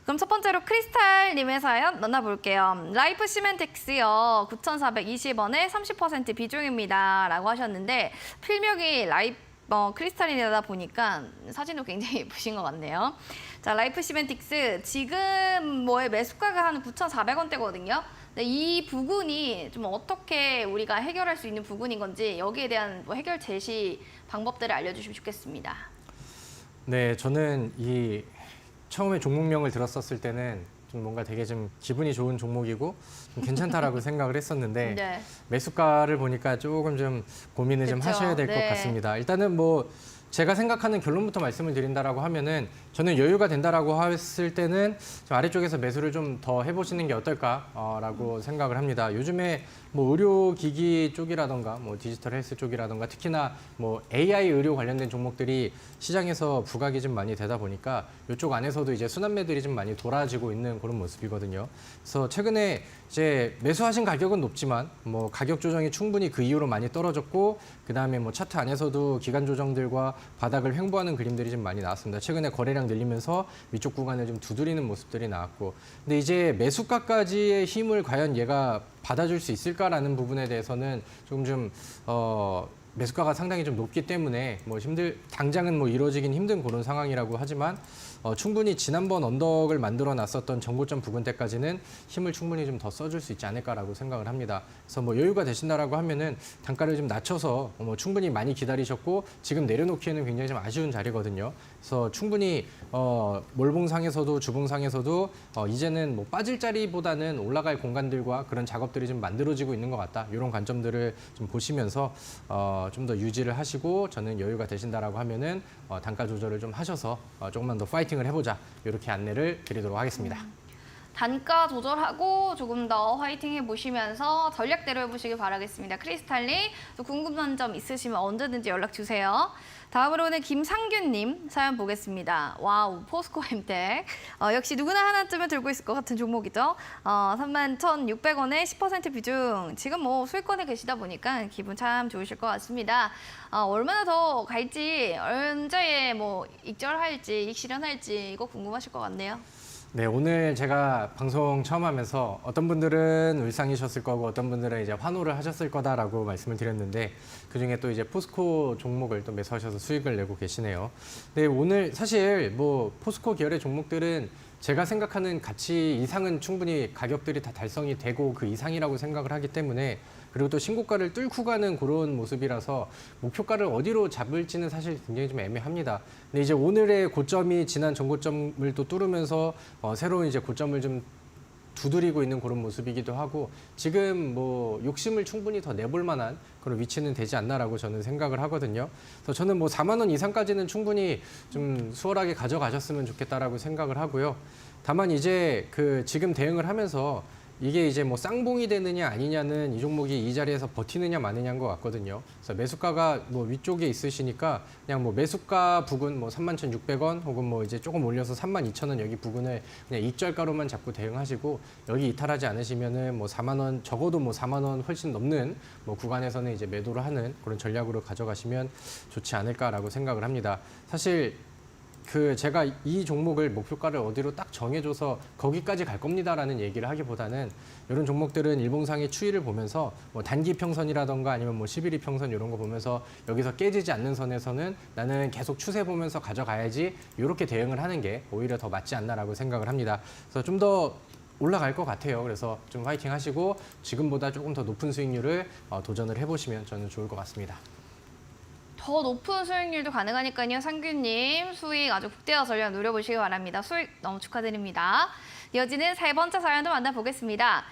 그럼 첫 번째로 크리스탈님의 사연 만나볼게요. 라이프 시멘텍스요. 9,420원에 30% 비중입니다. 라고 하셨는데 필명이 크리스탈이다 보니까 사진도 굉장히 예쁘신 것 같네요. 자, 라이프 시멘틱스 지금 뭐의 매수가가 한 9,400원대거든요. 이 부분이 좀 어떻게 우리가 해결할 수 있는 부분인 건지 여기에 대한 뭐 해결 제시 방법들을 알려주시면 좋겠습니다. 네, 저는 처음에 종목명을 들었었을 때는 좀 뭔가 되게 좀 기분이 좋은 종목이고 좀 괜찮다라고 생각을 했었는데 네. 매수가를 보니까 조금 좀 고민을 좀 그쵸. 하셔야 될 것 네. 같습니다. 일단은 뭐 제가 생각하는 결론부터 말씀을 드린다라고 하면은 저는 여유가 된다라고 했을 때는 좀 아래쪽에서 매수를 좀 더 해보시는 게 어떨까라고 생각을 합니다. 요즘에 뭐 의료기기 쪽이라던가 뭐 디지털 헬스 쪽이라던가 특히나 뭐 AI 의료 관련된 종목들이 시장에서 부각이 좀 많이 되다 보니까 이쪽 안에서도 이제 순환매들이 좀 많이 돌아지고 있는 그런 모습이거든요. 그래서 최근에 이제 매수하신 가격은 높지만 뭐 가격 조정이 충분히 그 이후로 많이 떨어졌고 그다음에 뭐 차트 안에서도 기간 조정들과 바닥을 횡보하는 그림들이 좀 많이 나왔습니다. 최근에 거래량 늘리면서 위쪽 구간을 좀 두드리는 모습들이 나왔고 근데 이제 매수가까지의 힘을 과연 얘가 받아줄 수 있을까라는 부분에 대해서는 조금 좀 매수가가 상당히 좀 높기 때문에 뭐 당장은 뭐 이루어지긴 힘든 그런 상황이라고 하지만 충분히 지난번 언덕을 만들어 놨었던 정고점 부근 때까지는 힘을 충분히 좀 더 써줄 수 있지 않을까라고 생각을 합니다. 그래서 뭐 여유가 되신다라고 하면은 단가를 좀 낮춰서 뭐 충분히 많이 기다리셨고 지금 내려놓기에는 굉장히 좀 아쉬운 자리거든요. 그래서 충분히 몰봉상에서도 주봉상에서도 이제는 뭐 빠질 자리보다는 올라갈 공간들과 그런 작업들이 좀 만들어지고 있는 것 같다. 이런 관점들을 좀 보시면서 좀 더 유지를 하시고 저는 여유가 되신다라고 하면은 단가 조절을 좀 하셔서 조금만 더 파이팅을 해보자 이렇게 안내를 드리도록 하겠습니다. 단가 조절하고 조금 더 화이팅 해보시면서 전략대로 해보시길 바라겠습니다. 크리스탈님, 또 궁금한 점 있으시면 언제든지 연락 주세요. 다음으로는 김상균님 사연 보겠습니다. 와우, 포스코 햄텍. 역시 누구나 하나쯤은 들고 있을 것 같은 종목이죠. 31,600원에 10% 비중. 지금 뭐 수익권에 계시다 보니까 기분 참 좋으실 것 같습니다. 얼마나 더 갈지, 언제 뭐 익절할지, 익실현할지 이거 궁금하실 것 같네요. 네, 오늘 제가 방송 처음 하면서 어떤 분들은 울상이셨을 거고 어떤 분들은 이제 환호를 하셨을 거다라고 말씀을 드렸는데 그중에 또 이제 포스코 종목을 또 매수하셔서 수익을 내고 계시네요. 네, 오늘 사실 뭐 포스코 계열의 종목들은 제가 생각하는 가치 이상은 충분히 가격들이 다 달성이 되고 그 이상이라고 생각을 하기 때문에 그리고 또 신고가를 뚫고 가는 그런 모습이라서 목표가를 어디로 잡을지는 사실 굉장히 좀 애매합니다. 근데 이제 오늘의 고점이 지난 전고점을 또 뚫으면서 새로운 이제 고점을 좀 두드리고 있는 그런 모습이기도 하고 지금 뭐 욕심을 충분히 더 내볼 만한 그런 위치는 되지 않나라고 저는 생각을 하거든요. 그래서 저는 뭐 4만 원 이상까지는 충분히 좀 수월하게 가져가셨으면 좋겠다라고 생각을 하고요. 다만 이제 지금 대응을 하면서 이게 이제 뭐 쌍봉이 되느냐 아니냐는 이 종목이 이 자리에서 버티느냐 마느냐인 것 같거든요. 그래서 매수가가 뭐 위쪽에 있으시니까 그냥 뭐 매수가 부근 뭐 31,600원 혹은 뭐 이제 조금 올려서 32,000원 여기 부근을 그냥 익절가로만 잡고 대응하시고 여기 이탈하지 않으시면은 뭐 4만 원 적어도 뭐 4만 원 훨씬 넘는 뭐 구간에서는 이제 매도를 하는 그런 전략으로 가져가시면 좋지 않을까라고 생각을 합니다. 사실 제가 이 종목을 목표가를 어디로 딱 정해줘서 거기까지 갈 겁니다라는 얘기를 하기보다는 이런 종목들은 일봉상의 추이를 보면서 뭐 단기 평선이라던가 아니면 뭐 11일 평선 이런 거 보면서 여기서 깨지지 않는 선에서는 나는 계속 추세 보면서 가져가야지 이렇게 대응을 하는 게 오히려 더 맞지 않나라고 생각을 합니다. 그래서 좀 더 올라갈 것 같아요. 그래서 좀 화이팅 하시고 지금보다 조금 더 높은 수익률을 도전을 해보시면 저는 좋을 것 같습니다. 더 높은 수익률도 가능하니까요. 상규님 수익 아주 극대화 전략 노려보시기 바랍니다. 수익 너무 축하드립니다. 이어지는 세 번째 사연도 만나보겠습니다.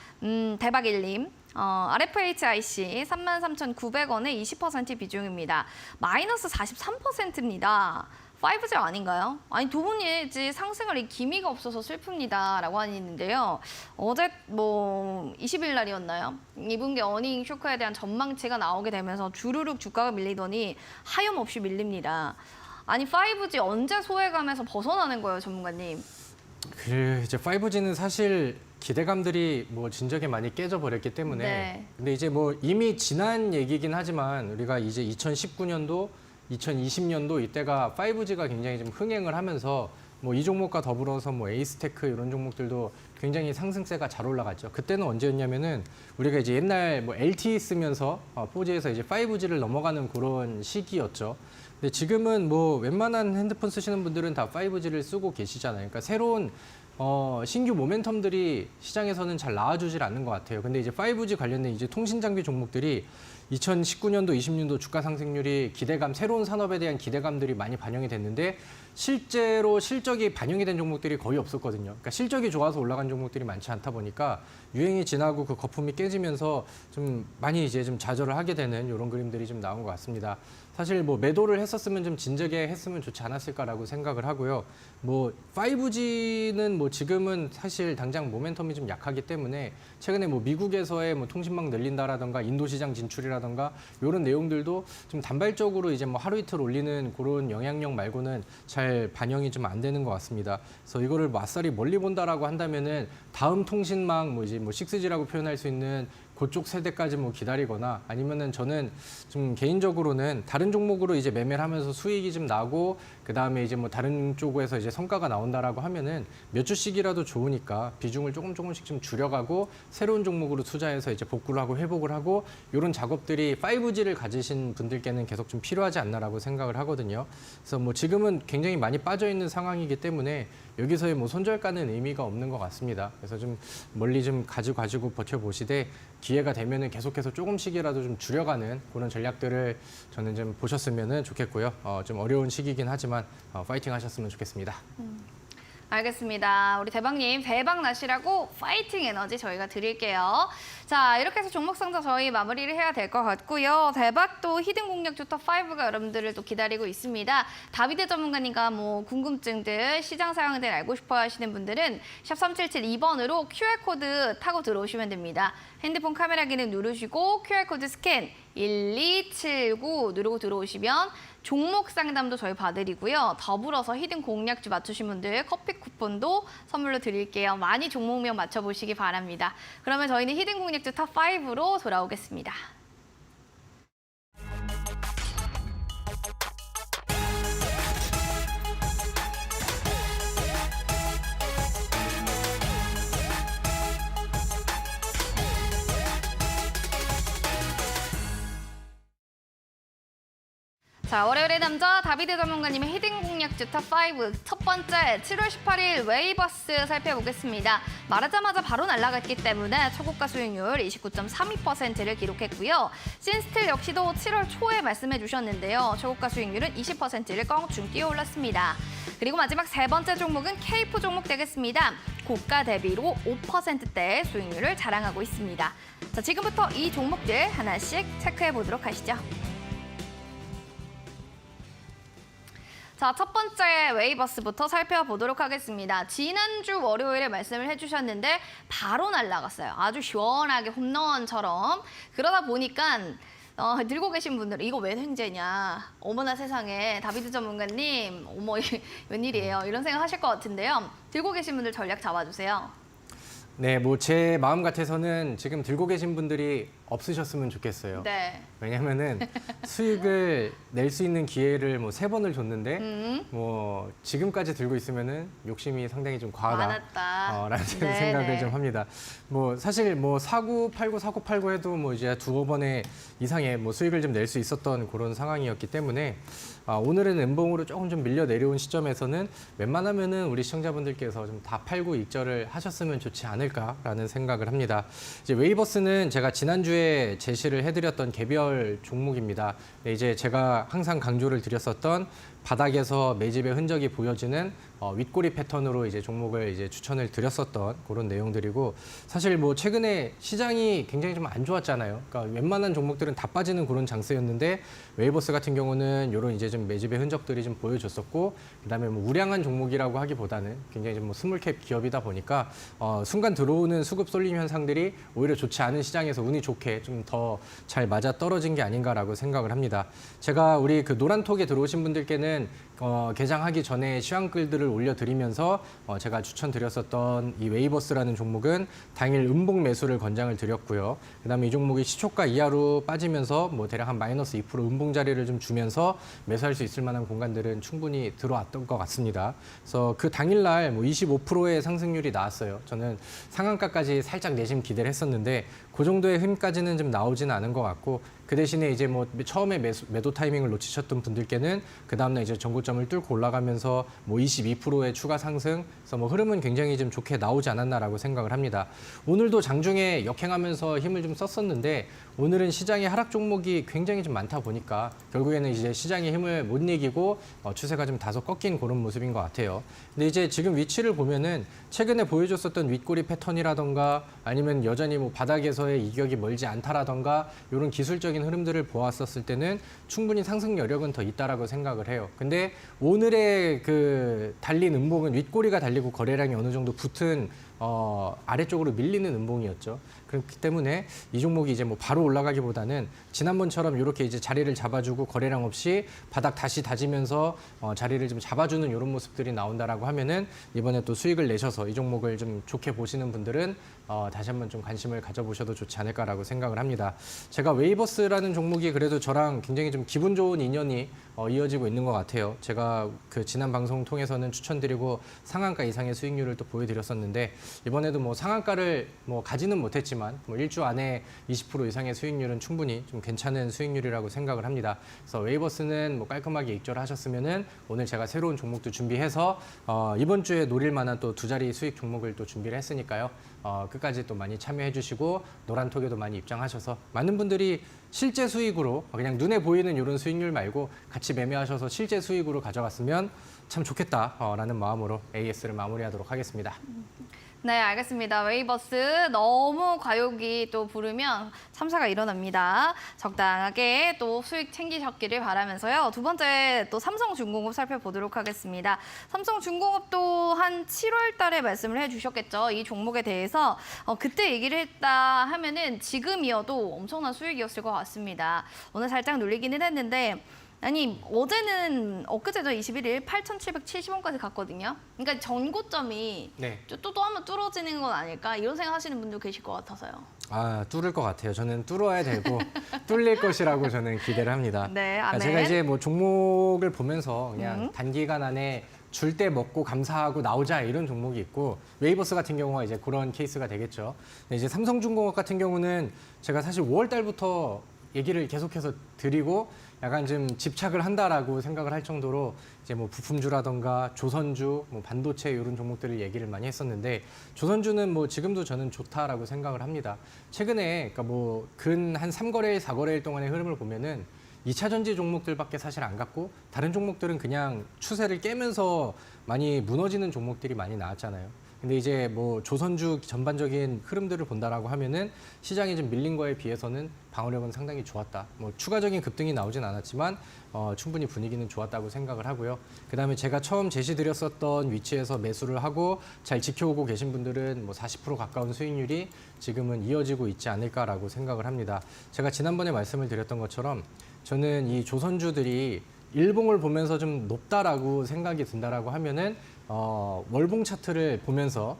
대박일님. RFHIC 33,900원에 20% 비중입니다. 마이너스 43%입니다. 5G 아닌가요? 아니 도분지 상승할 이 기미가 없어서 슬픕니다. 라고 하는데요. 어제 뭐 20일 날이었나요? 2분기 어닝 쇼크에 대한 전망치가 나오게 되면서 주르륵 주가가 밀리더니 하염없이 밀립니다. 아니 5G 언제 소외감에서 벗어나는 거예요, 전문가님? 이제 5G는 사실 기대감들이 뭐 진작에 많이 깨져 버렸기 때문에 네. 근데 이제 뭐 이미 지난 얘기긴 하지만 우리가 이제 2019년도 2020년도 이때가 5G가 굉장히 좀 흥행을 하면서 뭐 이 종목과 더불어서 뭐 에이스테크 이런 종목들도 굉장히 상승세가 잘 올라갔죠. 그때는 언제였냐면은 우리가 이제 옛날 뭐 LTE 쓰면서 4G에서 이제 5G를 넘어가는 그런 시기였죠. 근데 지금은 뭐 웬만한 핸드폰 쓰시는 분들은 다 5G를 쓰고 계시잖아요. 그러니까 새로운 신규 모멘텀들이 시장에서는 잘 나와주질 않는 것 같아요. 근데 이제 5G 관련된 이제 통신 장비 종목들이 2019년도, 20년도 주가 상승률이 새로운 산업에 대한 기대감들이 많이 반영이 됐는데 실제로 실적이 반영이 된 종목들이 거의 없었거든요. 그러니까 실적이 좋아서 올라간 종목들이 많지 않다 보니까 유행이 지나고 그 거품이 깨지면서 좀 많이 이제 좀 좌절을 하게 되는 이런 그림들이 좀 나온 것 같습니다. 사실 뭐 매도를 했었으면 좀 진작에 했으면 좋지 않았을까라고 생각을 하고요. 뭐 5G는 뭐 지금은 사실 당장 모멘텀이 좀 약하기 때문에 최근에 뭐 미국에서의 뭐 통신망 늘린다라던가 인도 시장 진출이라던가 이런 내용들도 좀 단발적으로 이제 뭐 하루 이틀 올리는 그런 영향력 말고는 잘 반영이 좀 안 되는 것 같습니다. 그래서 이거를 뭐 아싸리 멀리 본다라고 한다면은 다음 통신망 뭐 이제 뭐 6G라고 표현할 수 있는 그쪽 세대까지 뭐 기다리거나 아니면은 저는 좀 개인적으로는 다른 종목으로 이제 매매를 하면서 수익이 좀 나고 그다음에 이제 뭐 다른 쪽에서 이제 성과가 나온다라고 하면은 몇 주씩이라도 좋으니까 비중을 조금씩 좀 줄여가고 새로운 종목으로 투자해서 이제 복구를 하고 회복을 하고 이런 작업들이 5G를 가지신 분들께는 계속 좀 필요하지 않나라고 생각을 하거든요. 그래서 뭐 지금은 굉장히 많이 빠져 있는 상황이기 때문에 여기서의 뭐 손절가는 의미가 없는 것 같습니다. 그래서 좀 멀리 좀 가지고 버텨보시되 기회가 되면은 계속해서 조금씩이라도 좀 줄여가는 그런 전략들을 저는 좀 보셨으면 좋겠고요. 좀 어려운 시기이긴 하지만 파이팅 하셨으면 좋겠습니다. 알겠습니다. 우리 대박님 대박 나시라고 파이팅 에너지 저희가 드릴게요. 자, 이렇게 해서 종목 상자 저희 마무리를 해야 될 것 같고요. 대박도 히든 공략 주터 5가 여러분들을 또 기다리고 있습니다. 다비드 전문가님과 뭐 궁금증들, 시장 상황들 알고 싶어 하시는 분들은 샵 3772번으로 QR코드 타고 들어오시면 됩니다. 핸드폰 카메라 기능 누르시고 QR코드 스캔 1279 누르고 들어오시면 종목 상담도 저희 봐드리고요. 더불어서 히든 공략주 맞추신 분들 커피 쿠폰도 선물로 드릴게요. 많이 종목명 맞춰보시기 바랍니다. 그러면 저희는 히든 공략주 탑5로 돌아오겠습니다. 자, 월요일의 남자 다비드 전문가님의 히든 공략주 탑5 첫 번째 7월 18일 웨이버스 살펴보겠습니다. 말하자마자 바로 날아갔기 때문에 초고가 수익률 29.32%를 기록했고요. 신스틸 역시도 7월 초에 말씀해 주셨는데요. 초고가 수익률은 20%를 껑충 뛰어올랐습니다. 그리고 마지막 세 번째 종목은 K4 종목 되겠습니다. 고가 대비로 5%대의 수익률을 자랑하고 있습니다. 자, 지금부터 이 종목들 하나씩 체크해 보도록 하시죠. 자, 첫 번째 웨이버스부터 살펴보도록 하겠습니다. 지난주 월요일에 말씀을 해주셨는데 바로 날아갔어요. 아주 시원하게 홈런처럼. 그러다 보니까 들고 계신 분들은 이거 왜 횡재냐. 어머나 세상에 다비드 전문가님 어머 웬일이에요. 이런 생각 하실 것 같은데요. 들고 계신 분들 전략 잡아주세요. 네, 뭐 제 마음 같아서는 지금 들고 계신 분들이 없으셨으면 좋겠어요. 네. 왜냐면은 수익을 낼 수 있는 기회를 뭐 3번을 줬는데 뭐 지금까지 들고 있으면은 욕심이 상당히 좀 많았다. 라는 네, 생각을 네. 좀 합니다. 뭐 사실 뭐 사고 팔고 해도 뭐 이제 2-5번의 이상의 뭐 수익을 좀 낼 수 있었던 그런 상황이었기 때문에 오늘은 음봉으로 조금 좀 밀려 내려온 시점에서는 웬만하면은 우리 시청자분들께서 좀 다 팔고 익절을 하셨으면 좋지 않을까라는 생각을 합니다. 이제 웨이버스는 제가 지난주에 제시를 해드렸던 개별 종목입니다. 네, 이제 제가 항상 강조를 드렸었던 바닥에서 매집의 흔적이 보여지는 윗꼬리 패턴으로 이제 종목을 이제 추천을 드렸었던 그런 내용들이고 사실 뭐 최근에 시장이 굉장히 좀 안 좋았잖아요. 그러니까 웬만한 종목들은 다 빠지는 그런 장세였는데 웨이버스 같은 경우는 이런 이제 좀 매집의 흔적들이 좀 보여줬었고 그다음에 뭐 우량한 종목이라고 하기보다는 굉장히 좀 뭐 스몰캡 기업이다 보니까 순간 들어오는 수급 쏠림 현상들이 오히려 좋지 않은 시장에서 운이 좋게 좀 더 잘 맞아 떨어진 게 아닌가라고 생각을 합니다. 제가 우리 그 노란톡에 들어오신 분들께는 개장하기 전에 시황글들을 올려드리면서 제가 추천드렸었던 이 웨이버스라는 종목은 당일 음봉 매수를 권장을 드렸고요. 그다음에 이 종목이 시초가 이하로 빠지면서 뭐 대략 한 마이너스 2% 음봉 자리를 좀 주면서 매수할 수 있을 만한 공간들은 충분히 들어왔던 것 같습니다. 그래서 그 당일날 뭐 25%의 상승률이 나왔어요. 저는 상한가까지 살짝 내심 기대를 했었는데 그 정도의 힘까지는 좀 나오지는 않은 것 같고 그 대신에 이제 뭐 처음에 매도 타이밍을 놓치셨던 분들께는 그 다음날 이제 전고점을 뚫고 올라가면서 뭐 22%의 추가 상승, 그래서 뭐 흐름은 굉장히 좀 좋게 나오지 않았나라고 생각을 합니다. 오늘도 장중에 역행하면서 힘을 좀 썼었는데 오늘은 시장의 하락 종목이 굉장히 좀 많다 보니까 결국에는 이제 시장의 힘을 못 이기고 추세가 좀 다소 꺾인 그런 모습인 것 같아요. 근데 이제 지금 위치를 보면은 최근에 보여줬었던 윗꼬리 패턴이라던가 아니면 여전히 뭐 바닥에서의 이격이 멀지 않다라던가 이런 기술적인 흐름들을 보았었을 때는 충분히 상승 여력은 더 있다라고 생각을 해요. 근데 오늘의 그 달린 음봉은 윗꼬리가 달리고 거래량이 어느 정도 붙은 아래쪽으로 밀리는 음봉이었죠. 그렇기 때문에 이 종목이 이제 뭐 바로 올라가기보다는 지난번처럼 이렇게 이제 자리를 잡아주고 거래량 없이 바닥 다시 다지면서 자리를 좀 잡아주는 이런 모습들이 나온다라고 하면은 이번에 또 수익을 내셔서 이 종목을 좀 좋게 보시는 분들은 다시 한번 좀 관심을 가져보셔도 좋지 않을까라고 생각을 합니다. 제가 웨이버스라는 종목이 그래도 저랑 굉장히 좀 기분 좋은 인연이 이어지고 있는 것 같아요. 제가 그 지난 방송 통해서는 추천드리고 상한가 이상의 수익률을 또 보여드렸었는데 이번에도 뭐 상한가를 뭐 가지는 못했지만 뭐 일주 안에 20% 이상의 수익률은 충분히 좀 괜찮은 수익률이라고 생각을 합니다. 그래서 웨이버스는 뭐 깔끔하게 익절하셨으면은 오늘 제가 새로운 종목도 준비해서 이번 주에 노릴 만한 또 두 자리 수익 종목을 또 준비를 했으니까요. 끝까지 또 많이 참여해 주시고 노란톡에도 많이 입장하셔서 많은 분들이 실제 수익으로 그냥 눈에 보이는 이런 수익률 말고 같이 매매하셔서 실제 수익으로 가져갔으면 참 좋겠다라는 마음으로 AS를 마무리하도록 하겠습니다. 네, 알겠습니다. 웨이버스 너무 과욕이 또 부르면 참사가 일어납니다. 적당하게 또 수익 챙기셨기를 바라면서요. 두 번째 또 삼성중공업 살펴보도록 하겠습니다. 삼성중공업도 한 7월 달에 말씀을 해주셨겠죠. 이 종목에 대해서 그때 얘기를 했다 하면은 지금이어도 엄청난 수익이었을 것 같습니다. 오늘 살짝 눌리기는 했는데 아니 어제는 엊그제죠 21일 8,770원까지 갔거든요. 그러니까 전고점이 네. 또 한번 뚫어지는 건 아닐까 이런 생각하시는 분도 계실 것 같아서요. 뚫을 것 같아요. 저는 뚫어야 되고 뚫릴 것이라고 저는 기대를 합니다. 네, 그러니까 아멘. 제가 이제 뭐 종목을 보면서 그냥 단기간 안에 줄 때 먹고 감사하고 나오자 이런 종목이 있고 웨이버스 같은 경우가 이제 그런 케이스가 되겠죠. 근데 이제 삼성중공업 같은 경우는 제가 사실 5월 달부터 얘기를 계속해서 드리고 약간 좀 집착을 한다라고 생각을 할 정도로 이제 뭐 부품주라던가 조선주, 뭐 반도체 이런 종목들을 얘기를 많이 했었는데 조선주는 뭐 지금도 저는 좋다라고 생각을 합니다. 최근에 그러니까 뭐 근 한 3거래일, 4거래일 동안의 흐름을 보면은 2차 전지 종목들밖에 사실 안 갔고 다른 종목들은 그냥 추세를 깨면서 많이 무너지는 종목들이 많이 나왔잖아요. 근데 이제 뭐 조선주 전반적인 흐름들을 본다라고 하면은 시장이 좀 밀린 거에 비해서는 방어력은 상당히 좋았다. 뭐 추가적인 급등이 나오진 않았지만 충분히 분위기는 좋았다고 생각을 하고요. 그다음에 제가 처음 제시드렸었던 위치에서 매수를 하고 잘 지켜오고 계신 분들은 뭐 40% 가까운 수익률이 지금은 이어지고 있지 않을까라고 생각을 합니다. 제가 지난번에 말씀을 드렸던 것처럼 저는 이 조선주들이 일봉을 보면서 좀 높다라고 생각이 든다라고 하면은 월봉 차트를 보면서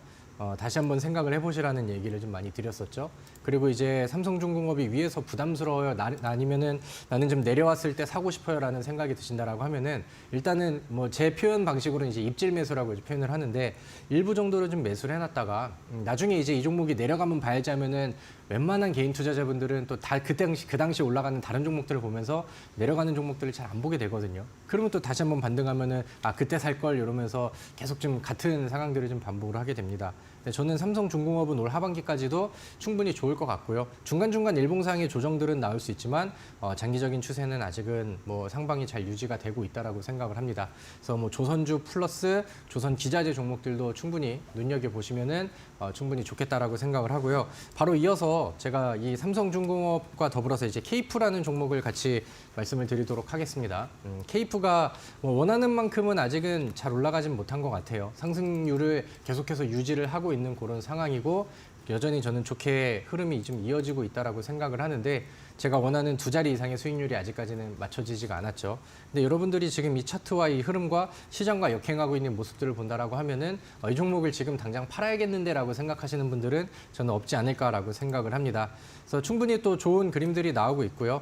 다시 한번 생각을 해보시라는 얘기를 좀 많이 드렸었죠. 그리고 이제 삼성중공업이 위에서 부담스러워요. 아니면은 나는 좀 내려왔을 때 사고 싶어요라는 생각이 드신다라고 하면은 일단은 뭐 제 표현 방식으로는 이제 입질 매수라고 이제 표현을 하는데 일부 정도로 좀 매수를 해놨다가 나중에 이제 이 종목이 내려가면 봐야지 하면은 웬만한 개인 투자자분들은 또 다 그 당시 올라가는 다른 종목들을 보면서 내려가는 종목들을 잘 안 보게 되거든요. 그러면 또 다시 한번 반등하면은 그때 살 걸 이러면서 계속 좀 같은 상황들을 좀 반복을 하게 됩니다. 저는 삼성중공업은 올 하반기까지도 충분히 좋을 것 같고요. 중간중간 일봉상의 조정들은 나올 수 있지만 장기적인 추세는 아직은 뭐 상방이 잘 유지가 되고 있다라고 생각을 합니다. 그래서 뭐 조선주 플러스 조선 기자재 종목들도 충분히 눈여겨 보시면은 충분히 좋겠다라고 생각을 하고요. 바로 이어서 제가 이 삼성중공업과 더불어서 이제 케이프라는 종목을 같이 말씀을 드리도록 하겠습니다. 케이프가 뭐 원하는 만큼은 아직은 잘 올라가진 못한 것 같아요. 상승률을 계속해서 유지를 하고 있는 그런 상황이고 여전히 저는 좋게 흐름이 좀 이어지고 있다라고 생각을 하는데 제가 원하는 2자리 이상의 수익률이 아직까지는 맞춰지지가 않았죠. 근데 여러분들이 지금 이 차트와 이 흐름과 시장과 역행하고 있는 모습들을 본다라고 하면은 이 종목을 지금 당장 팔아야겠는데라고 생각하시는 분들은 저는 없지 않을까라고 생각을 합니다. 그래서 충분히 또 좋은 그림들이 나오고 있고요.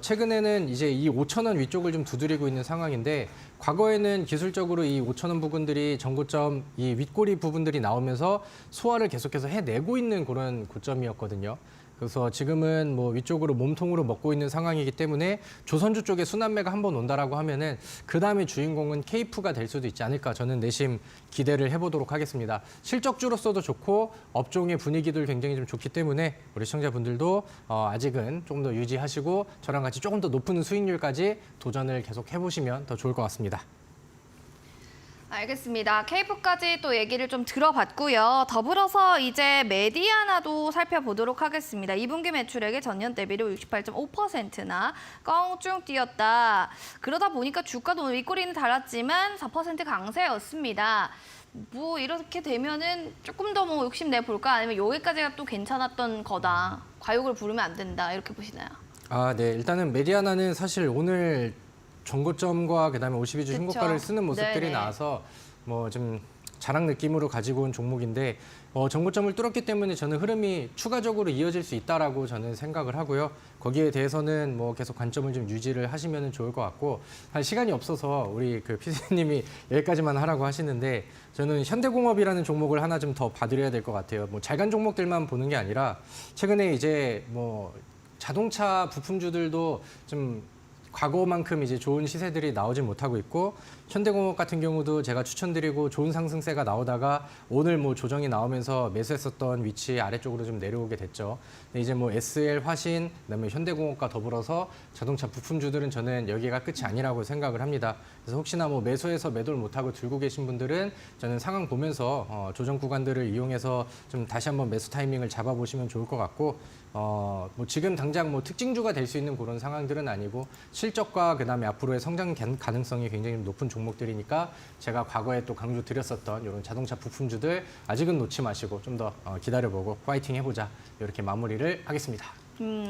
최근에는 이제 이 5,000원 위쪽을 좀 두드리고 있는 상황인데 과거에는 기술적으로 이 5,000원 부분들이 전고점 이 윗꼬리 부분들이 나오면서 소화를 계속해서 해내고 있는 그런 고점이었거든요. 그래서 지금은 뭐 위쪽으로 몸통으로 먹고 있는 상황이기 때문에 조선주 쪽에 순환매가 한번 온다라고 하면은 그 다음에 주인공은 KF가 될 수도 있지 않을까 저는 내심 기대를 해보도록 하겠습니다. 실적주로서도 좋고 업종의 분위기도 굉장히 좀 좋기 때문에 우리 시청자분들도 아직은 조금 더 유지하시고 저랑 같이 조금 더 높은 수익률까지 도전을 계속 해보시면 더 좋을 것 같습니다. 알겠습니다. KF까지 또 얘기를 좀 들어봤고요. 더불어서 이제 메디아나도 살펴보도록 하겠습니다. 2분기 매출액이 전년 대비로 68.5%나 껑충 뛰었다. 그러다 보니까 주가도 윗꼬리는 달랐지만 4% 강세였습니다. 뭐 이렇게 되면은 조금 더 뭐 욕심내 볼까? 아니면 여기까지가 또 괜찮았던 거다. 과욕을 부르면 안 된다. 이렇게 보시나요? 아, 네. 일단은 메디아나는 사실 오늘 전고점과 그다음에 52주 그쵸. 신고가를 쓰는 모습들이 네네. 나와서 뭐 좀 자랑 느낌으로 가지고 온 종목인데 전고점을 뚫었기 때문에 저는 흐름이 추가적으로 이어질 수 있다라고 저는 생각을 하고요. 거기에 대해서는 뭐 계속 관점을 좀 유지를 하시면 좋을 것 같고 시간이 없어서 우리 그 PD님이 여기까지만 하라고 하시는데 저는 현대공업이라는 종목을 하나 좀 더 봐드려야 될 것 같아요. 뭐 잘 간 종목들만 보는 게 아니라 최근에 이제 뭐 자동차 부품주들도 좀 과거만큼 이제 좋은 시세들이 나오지 못하고 있고 현대공업 같은 경우도 제가 추천드리고 좋은 상승세가 나오다가 오늘 뭐 조정이 나오면서 매수했었던 위치 아래쪽으로 좀 내려오게 됐죠. 근데 이제 뭐 SL, 화신, 그다음에 현대공업과 더불어서 자동차 부품주들은 저는 여기가 끝이 아니라고 생각을 합니다. 그래서 혹시나 뭐 매수해서 매도를 못하고 들고 계신 분들은 저는 상황 보면서 조정 구간들을 이용해서 좀 다시 한번 매수 타이밍을 잡아보시면 좋을 것 같고 뭐 지금 당장 뭐 특징주가 될 수 있는 그런 상황들은 아니고 실적과 그다음에 앞으로의 성장 가능성이 굉장히 높은 종목들이니까 제가 과거에 또 강조 드렸었던 이런 자동차 부품주들 아직은 놓지 마시고 좀 더 기다려보고 파이팅 해보자 이렇게 마무리를 하겠습니다.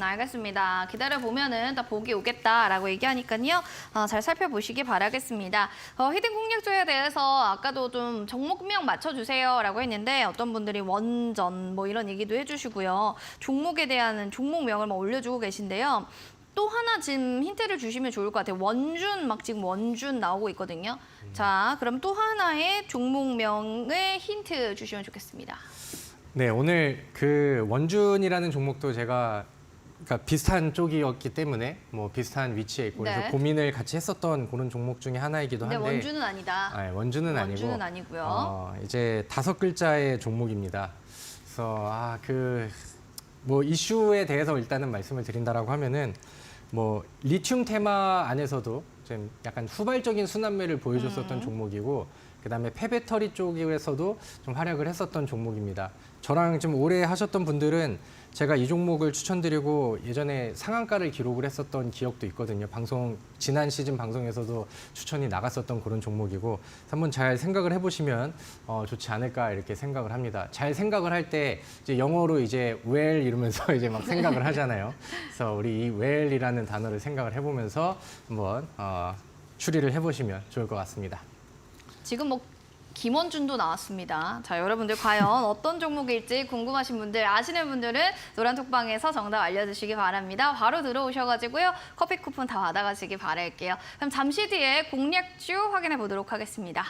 알겠습니다. 기다려보면은 다 복이 오겠다라고 얘기하니까요. 잘 살펴보시기 바라겠습니다. 히든 공략주에 대해서 아까도 좀 종목명 맞춰주세요라고 했는데 어떤 분들이 원전 뭐 이런 얘기도 해주시고요. 종목에 대한 종목명을 막 올려주고 계신데요. 또 하나 지금 힌트를 주시면 좋을 것 같아요. 원준 막 지금 원준 나오고 있거든요. 자, 그럼 또 하나의 종목명의 힌트 주시면 좋겠습니다. 네, 오늘 그 원준이라는 종목도 제가 그러니까 비슷한 쪽이었기 때문에 뭐 비슷한 위치에 있고 그래서 네. 고민을 같이 했었던 그런 종목 중에 하나이기도 근데 한데 원준은 아니다. 원준은 아니고 원준은 아니고요. 이제 5글자의 종목입니다. 그래서 뭐 이슈에 대해서 일단은 말씀을 드린다라고 하면은 뭐 리튬 테마 안에서도 좀 약간 후발적인 순환매를 보여줬었던 종목이고 그다음에 폐배터리 쪽에서도 좀 활약을 했었던 종목입니다. 저랑 좀 오래 하셨던 분들은 제가 이 종목을 추천드리고 예전에 상한가를 기록을 했었던 기억도 있거든요. 지난 시즌 방송에서도 추천이 나갔었던 그런 종목이고 한번 잘 생각을 해보시면 좋지 않을까 이렇게 생각을 합니다. 잘 생각을 할 때 이제 영어로 이제 well 이러면서 이제 막 생각을 하잖아요. 그래서 우리 이 well이라는 단어를 생각을 해보면서 한번 추리를 해보시면 좋을 것 같습니다. 지금 뭐 김원준도 나왔습니다. 자, 여러분들 과연 어떤 종목일지 궁금하신 분들, 아시는 분들은 노란톡방에서 정답 알려주시기 바랍니다. 바로 들어오셔가지고요. 커피 쿠폰 다 받아가시기 바랄게요. 그럼 잠시 뒤에 공략주 확인해 보도록 하겠습니다.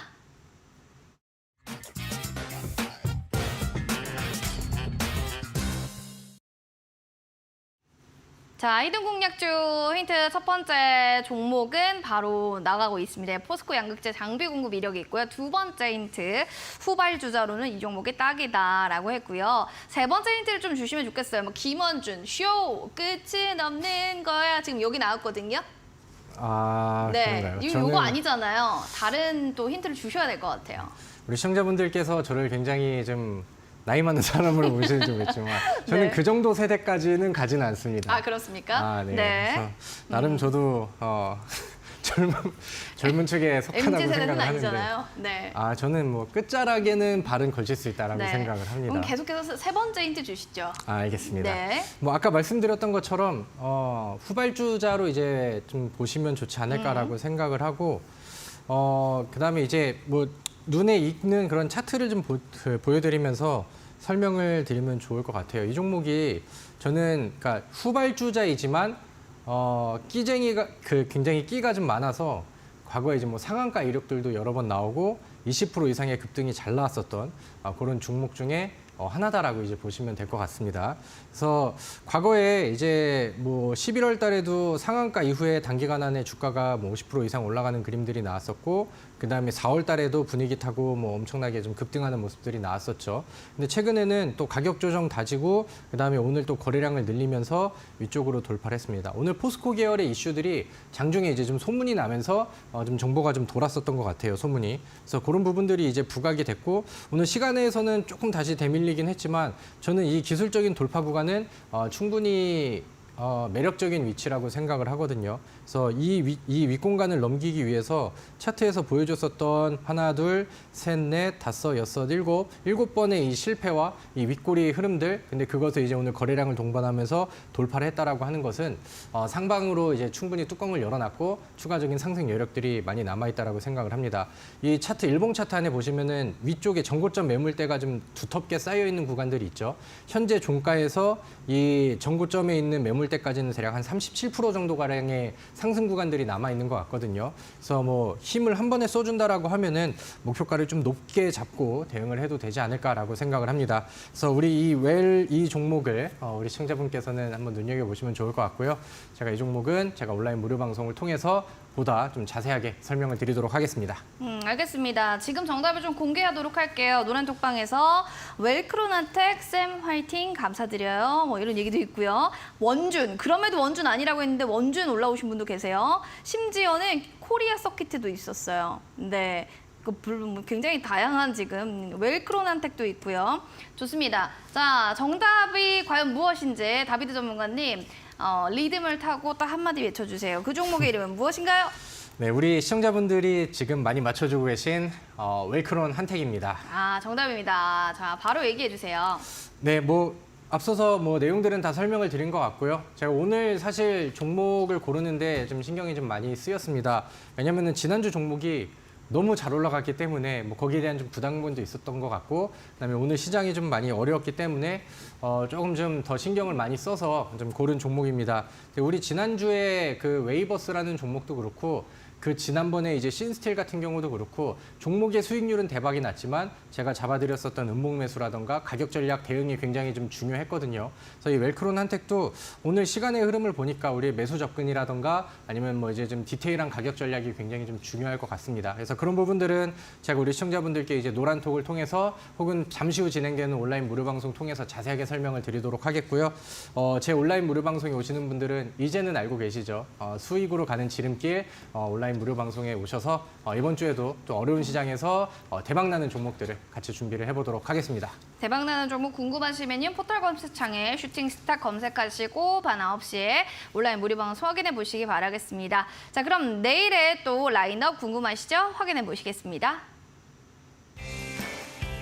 자, 히든 공략주 힌트 첫 번째 종목은 바로 나가고 있습니다. 포스코 양극재 장비 공급 이력이 있고요. 두 번째 힌트, 후발주자로는 이 종목이 딱이다라고 했고요. 세 번째 힌트를 좀 주시면 좋겠어요. 뭐 김원준, 쇼, 끝은 없는 거야. 지금 여기 나왔거든요. 네, 그런가요? 요거 아니잖아요. 다른 또 힌트를 주셔야 될 것 같아요. 우리 시청자분들께서 저를 굉장히 좀 나이 많은 사람으로 보시는지 모르겠지만 저는 네. 그 정도 세대까지는 가지는 않습니다. 아, 그렇습니까? 네. 네. 그래서 나름 저도 젊은 축에 속하다고 MZ 세대는 생각을 하는데. 아니잖아요. 네. 저는 뭐 끝자락에는 발은 걸칠 수 있다라고 네. 생각을 합니다. 그럼 계속해서 세 번째 힌트 주시죠. 알겠습니다. 네. 뭐 아까 말씀드렸던 것처럼 후발주자로 이제 좀 보시면 좋지 않을까라고 생각을 하고 그다음에 이제 뭐 눈에 익는 그런 차트를 좀 보여드리면서 설명을 드리면 좋을 것 같아요. 이 종목이 저는 그러니까 후발주자이지만 끼쟁이가 굉장히 끼가 좀 많아서 과거에 이제 뭐 상한가 이력들도 여러 번 나오고 20% 이상의 급등이 잘 나왔었던 그런 종목 중에 하나다라고 이제 보시면 될 것 같습니다. 그래서 과거에 이제 뭐 11월 달에도 상한가 이후에 단기간 안에 주가가 뭐 50% 이상 올라가는 그림들이 나왔었고, 그다음에 4월 달에도 분위기 타고 뭐 엄청나게 좀 급등하는 모습들이 나왔었죠. 근데 최근에는 또 가격 조정 다지고 그다음에 오늘 또 거래량을 늘리면서 위쪽으로 돌파를 했습니다. 오늘 포스코 계열의 이슈들이 장중에 이제 좀 소문이 나면서 좀 정보가 좀 돌았었던 것 같아요, 소문이. 그래서 그런 부분들이 이제 부각이 됐고, 오늘 시간에서는 조금 다시 대밀리긴 했지만 저는 이 기술적인 돌파 구간은 충분히 매력적인 위치라고 생각을 하거든요. 그래서 이 윗공간을 넘기기 위해서 차트에서 보여줬었던 하나, 둘, 셋, 넷, 다섯, 여섯, 일곱 번의 이 실패와 이 윗꼬리 흐름들, 근데 그것을 이제 오늘 거래량을 동반하면서 돌파를 했다라고 하는 것은 상방으로 이제 충분히 뚜껑을 열어놨고 추가적인 상승 여력들이 많이 남아있다라고 생각을 합니다. 이 차트, 일봉 차트 안에 보시면은 위쪽에 전고점 매물대가 좀 두텁게 쌓여 있는 구간들이 있죠. 현재 종가에서 이 전고점에 있는 매물대까지는 대략 한 37% 정도 가량의 상승 구간들이 남아 있는 것 같거든요. 그래서 뭐 힘을 한 번에 써준다라고 하면은 목표가를 좀 높게 잡고 대응을 해도 되지 않을까라고 생각을 합니다. 그래서 우리 이 종목을 우리 시청자분께서는 한번 눈여겨 보시면 좋을 것 같고요. 제가 이 종목은 제가 온라인 무료 방송을 통해서 보다 좀 자세하게 설명을 드리도록 하겠습니다. 알겠습니다. 지금 정답을 좀 공개하도록 할게요. 노란톡방에서 웰크로나텍 쌤 화이팅 감사드려요. 뭐 이런 얘기도 있고요. 원준, 그럼에도 원준 아니라고 했는데 원준 올라오신 분도 계세요. 심지어는 코리아 서키트도 있었어요. 네. 굉장히 다양한 지금 웰크로나텍도 있고요. 좋습니다. 자, 정답이 과연 무엇인지 다비드 전문가님 리듬을 타고 딱 한마디 외쳐주세요. 그 종목의 이름은 무엇인가요? 네, 우리 시청자분들이 지금 많이 맞춰주고 계신 웰크론 한택입니다. 정답입니다. 자, 바로 얘기해 주세요. 네, 뭐 앞서서 뭐 내용들은 다 설명을 드린 것 같고요. 제가 오늘 사실 종목을 고르는데 좀 신경이 좀 많이 쓰였습니다. 왜냐면은 지난주 종목이 너무 잘 올라갔기 때문에 뭐 거기에 대한 좀 부담감도 있었던 것 같고, 그다음에 오늘 시장이 좀 많이 어려웠기 때문에 조금 좀 더 신경을 많이 써서 좀 고른 종목입니다. 우리 지난주에 그 웨이버스라는 종목도 그렇고, 그 지난번에 이제 신스틸 같은 경우도 그렇고 종목의 수익률은 대박이 났지만 제가 잡아드렸었던 음봉 매수라던가 가격 전략 대응이 굉장히 좀 중요했거든요. 그래서 이 웰크론 한택도 오늘 시간의 흐름을 보니까 우리의 매수 접근이라던가 아니면 뭐 이제 좀 디테일한 가격 전략이 굉장히 좀 중요할 것 같습니다. 그래서 그런 부분들은 제가 우리 시청자분들께 이제 노란톡을 통해서 혹은 잠시 후 진행되는 온라인 무료 방송 통해서 자세하게 설명을 드리도록 하겠고요. 제 온라인 무료 방송에 오시는 분들은 이제는 알고 계시죠. 수익으로 가는 지름길 온라인 무료 방송에 오셔서 이번 주에도 좀 어려운 시장에서 대박나는 종목들을 같이 준비를 해보도록 하겠습니다. 대박나는 종목 궁금하시면요. 포털 검색창에 슈팅스타 검색하시고 밤 9시에 온라인 무료 방송 확인해 보시기 바라겠습니다. 자, 그럼 내일의 또 라인업 궁금하시죠? 확인해 보시겠습니다.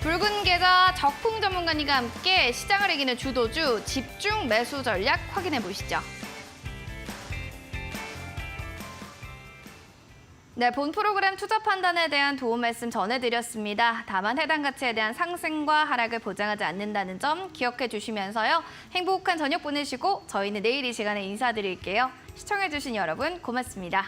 붉은 계좌 적풍 전문가님과 함께 시장을 이기는 주도주 집중 매수 전략 확인해 보시죠. 네, 본 프로그램 투자 판단에 대한 도움 말씀 전해드렸습니다. 다만 해당 가치에 대한 상승과 하락을 보장하지 않는다는 점 기억해 주시면서요. 행복한 저녁 보내시고 저희는 내일 이 시간에 인사드릴게요. 시청해주신 여러분 고맙습니다.